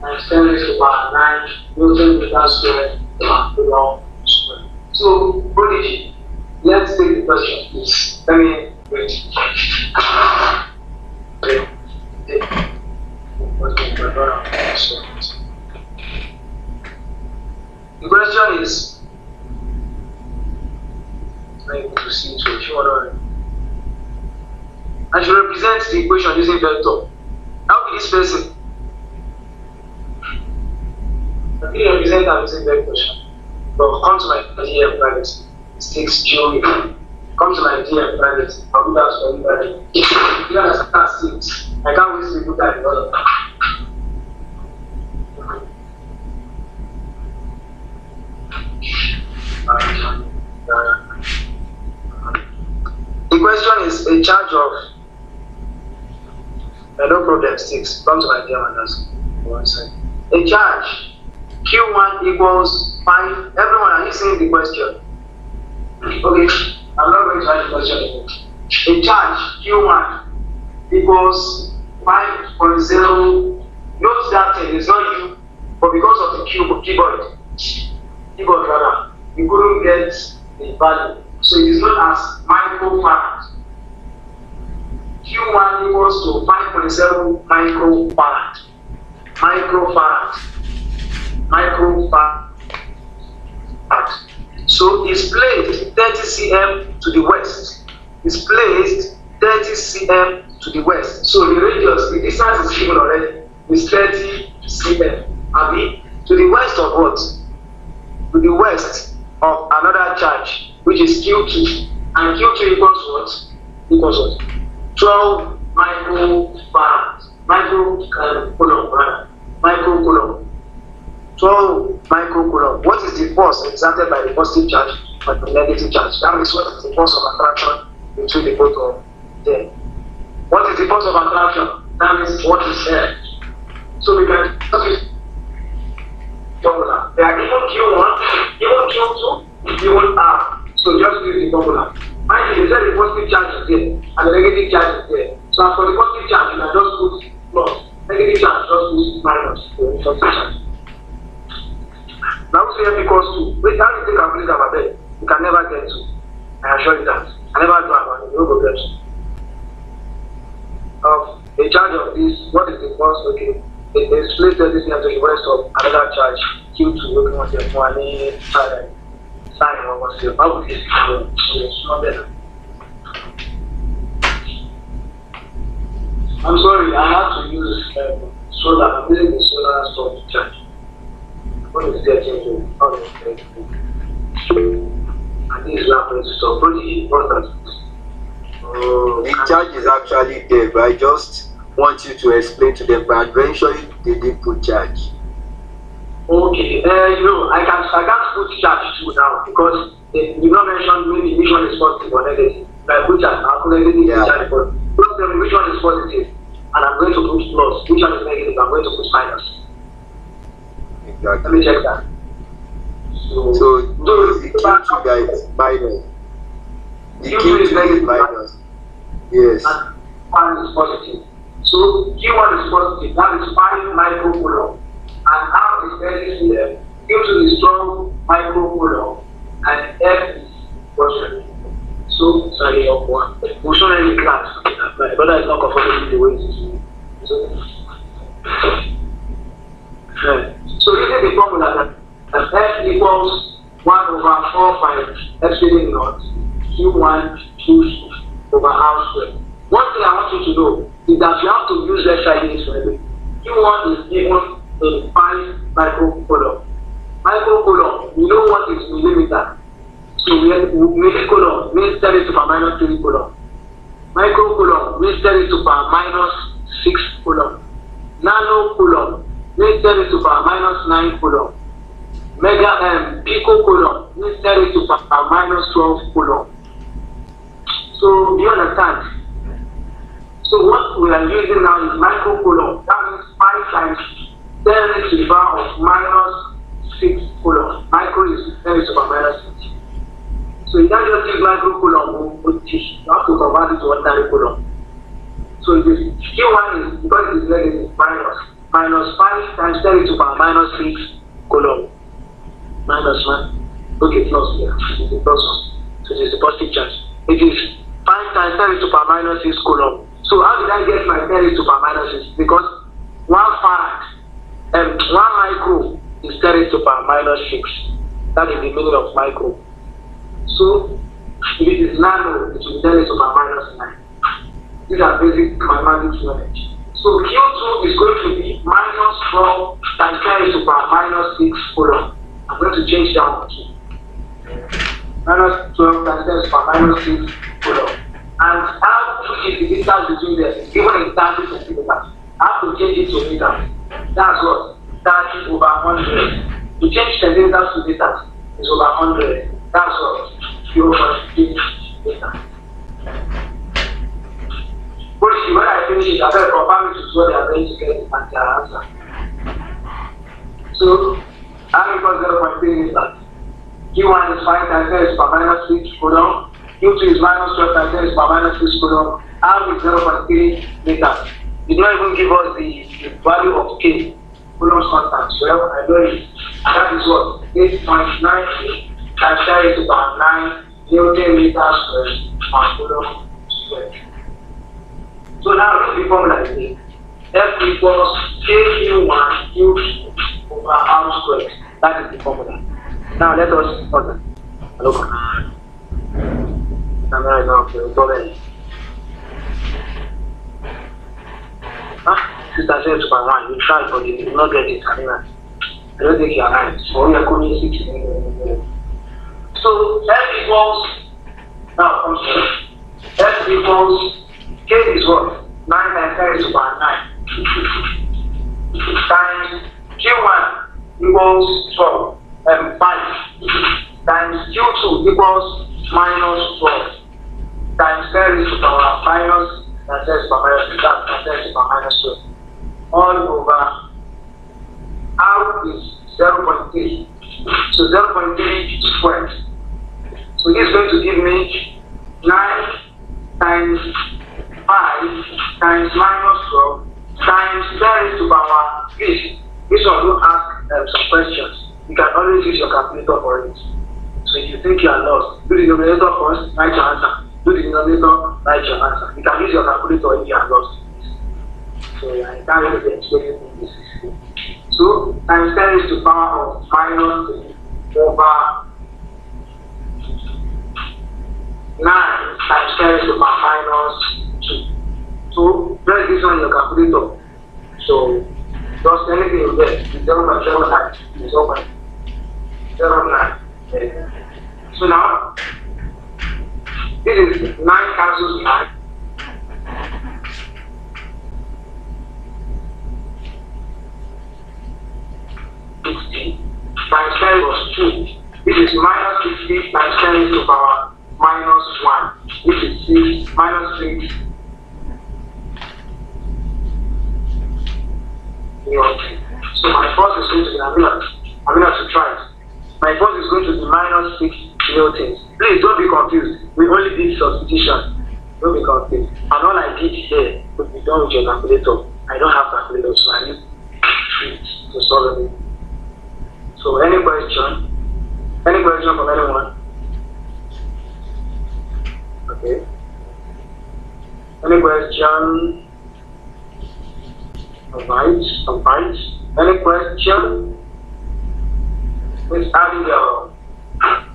times 10 raised to the power 9 Newton meter squared per long square. So, prodigy, let's take the question, please. Let me wait. The question is, let me proceed to a few other. I should represent the equation using vector. How will this person? I will represent am using vector. But come to my idea in private. It takes geometry. Come to my idea in private. I'll do that for you private. If you understand 6, I can't wait to put that in order. The question is a charge of no problem 6. Come to my dear Manders. One second. A charge Q1 equals 5. Everyone, are you seeing the question? Okay, I'm not going to write the question anymore. A charge Q1 equals 5.0. Note that thing, it's not you, but because of the keyboard rather, you couldn't get the value. So it is known as microfarad. Q1 equals to 5.7 microfarad. Microfarad. So it's placed 30 cm to the west. It's placed 30 cm to the west. So the radius, the distance is given already, is 30 cm. Abi, to the west of what? To the west of another charge, which is Q2. And Q2 equals what? Equals what? 12 microfarad. Microcoulomb. 12 microcoulomb. What is the force exerted by the positive charge and the negative charge? That means what is the force of attraction between the both of them? What is the force of attraction? That means what is there. So we can just use formula. They are given Q1, given Q2, given R. So just use the formula. Mind you, they said the positive charge is there and the negative charge is there. So as for the positive charge, you can just put plus. Negative charge, just put minus for the positive charge. Now we say F equals 2. Wait, how do you think I'm putting about there? You can never get to. I assure you that. I never do about it. You will get to. A charge of this, what is the force? Okay. It is placed 30 cm to the west of another charge, Q2, looking at the money sign or what's your how would this go? It's not better. I'm sorry, I have to use solar. I'm using the solar storage charge. What is getting to? How is it getting to? And this is not going to stop. Pretty important. The charge is actually there, but I just want you to explain to them, but eventually they did put charge. Okay, I can't put charge too now because you not mentioned maybe which one is positive or negative. Like put charge, I'm going to negative charge, but tell me which one is positive, and I'm going to put plus. Which one is negative, I'm going to put minus. Exactly. Let me check that. So the Q2 guy is minus. The Q2 is minus. Yes. And 1 is positive. So Q1 is positive, that is 5 microcoulomb. And R is 30 cm. Q2 is 12 microcoulomb. And F is positive. So, sorry, of 1. We'll show you in class. My brother is not comfortable way it is. So using the formula that F equals 1 over 4 pi epsilon naught Q1 Q over R squared. One thing I want you to know is that you have to use SI for everything. Q1 is given in 5 microcoulomb. Microcoulomb, we know what is millimeter. So we have millicoulomb means 10 to the power minus 3 coulomb. Microcoulomb means 10 to the power minus 6 coulomb. Nanocoulomb means 10 to the power minus 9 coulomb. Picocoulomb means 10 to the power minus 12 coulomb. So do you understand? So what we are using now is microcoulomb. That means 5 times 10 to the power of minus 6 coulomb. Micro is 10 to the power minus 6. So you can't just use microcoulomb, you have to convert it to ordinary coulomb. So this Q1 is, because it is negative, minus 5 times 10 to the power minus 6 coulomb. Minus 1. Okay, plus here. It's the plus 1. So it is the positive charge. It is 5 times 10 to the power minus 6 coulomb. So how did I get my 10 to the power minus 6? Because 1 farad, 1 micro is 10 to the power minus 6. That is the meaning of micro. So if it is nano, it will be 10 to the power minus 9. These are basic mathematics knowledge. So Q2 is going to be minus 12 times 10 to the power minus 6 coulomb. I'm going to change that one. Minus 12 times 10 to the power minus 6 coulomb. And how to is the distance between them, given in 30 centimeters. I have to change it to meters. That's what? 30 over 100. To change centimeters to meters is over 100. That's what? 0.8 meters. But when I finish it, I better confirm it to what they are going to get and their answer. So, R equals 0.3 meters. Q1 is 5 times 10 to the power minus 6 coulomb. Q2 is minus 12 times 10 to the power minus 6 coulomb. R is 0.3 meters. It did not even give us the value of K, Coulomb's constant. Well, I know it. That is what? 8.90 times 10 to the power 9 Newton meters squared per coulomb squared. So now the formula is F equals KQ1 Q over R squared. That is the formula. Now let us look. Camera is not okay. Sister says to my one, you try but you did not get it. I don't think you are right. So we are going 6. So F equals, now come to F equals, K is what? 9 times 10 to the power 9 times Q1 equals 12 and 5 times Q2 equals minus 12 times 10 to the power minus 10 to the power minus 12 all over R is 0.3. So 0.3 squared. So this is going to give me 9 times 5 times minus 12 times 10 to the power 3. This one will ask some questions. You can always use your calculator for it. So if you think you are lost, do the numerator first, write your answer. Do the denominator, write your answer. You can use your calculator if you are lost. So I can't really explain this. So times 10 to the power of minus 3 over 9 times 10 to the power minus 2. So press this on your calculator. So just anything you get, 0.09, 0.09. So now, this is 9 cancels 9. Times 10 was 2. This is minus 60 times 10 to the power minus 1. This is 6 minus 6. So my force is going to be, I'm going to try it. My force is going to be minus 6 newtons. Please don't be confused. We only did substitution. Don't be confused. And all I did here would be done with your calculator. I don't have calculator, so I need to solve it. So any question? Any question from anyone? Okay. Any question? Alright, alright. Any question? Miss Abigail.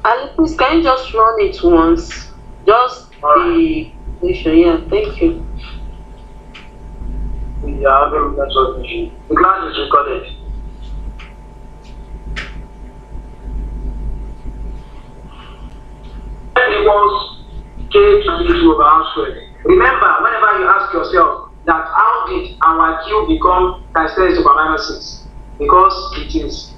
Ali, please, can you just run it once? Just the question, yeah, thank you. We are having network issue. The class is recorded. Equals K22 over R squared. Remember, whenever you ask yourself that how did our Q become times 10 over minus 6? Because it is.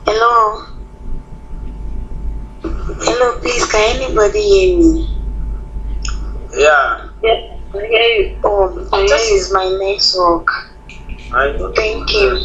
Hello. Hello, please, can anybody hear me? Yeah. Yeah, I hear you. This is my network. Thank you.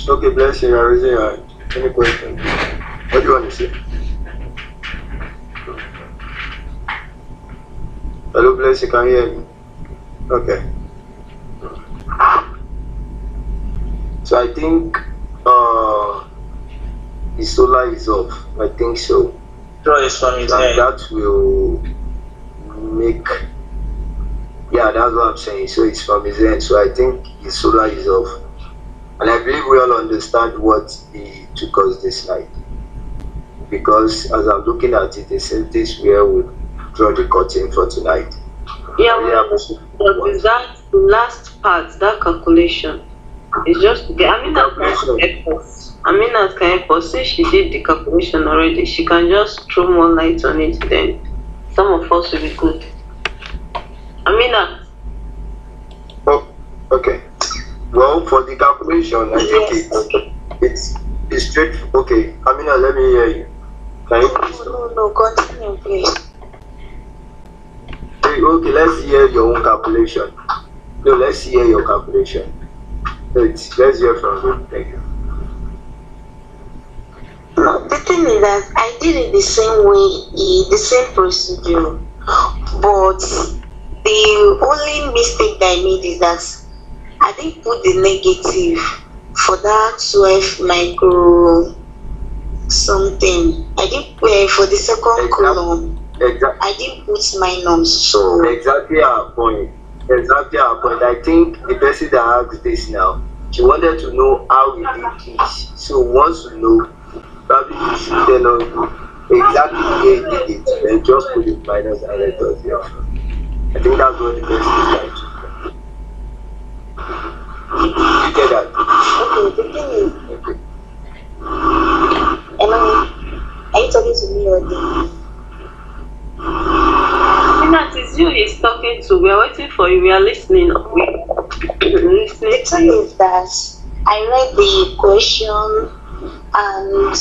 Okay, bless you. You're raising your hand. Any question? What do you want to say? Hello, bless you. Can you hear me? Okay. So I think the solar is off. I think so. Draw is from his And head. that will make. Yeah, that's what I'm saying. So it's from his end. So I think the solar is off. And I believe we all understand what he took us this night. Because as I'm looking at it, the same things where we draw the curtain for tonight. Yeah, Yeah, but is that last part, that calculation? It's just to get, Aminat can help us. Aminat can help us. Since she did the calculation already, she can just throw more light on it, then some of us will be good. Aminat. Oh, okay. Well, for the calculation, I think Yes, okay. it's straight. Okay, Amina, let me hear you. Can you please talk? No, continue, please. Okay, let's hear your own calculation. No, let's hear your calculation. Let's hear from you. Thank you. No, the thing is that I did it the same way, the same procedure. But the only mistake that I made is that I didn't put the negative for that 12 micro something. I didn't put for the second column. Exactly. I didn't put minus. So Exactly our point. Exactly our point. I think the person that asked this now, she wanted to know how we did this. So once you know, probably you should tell us exactly the way you did it, and just put it minus and let us hear. I think that's what the person is trying to do. You get that? okay, the thing is, Okay. Emma, are you talking to me or the? Aminat, it's you he's talking to. We are waiting for you. We are listening. We're listening The to thing you. is that I read the question and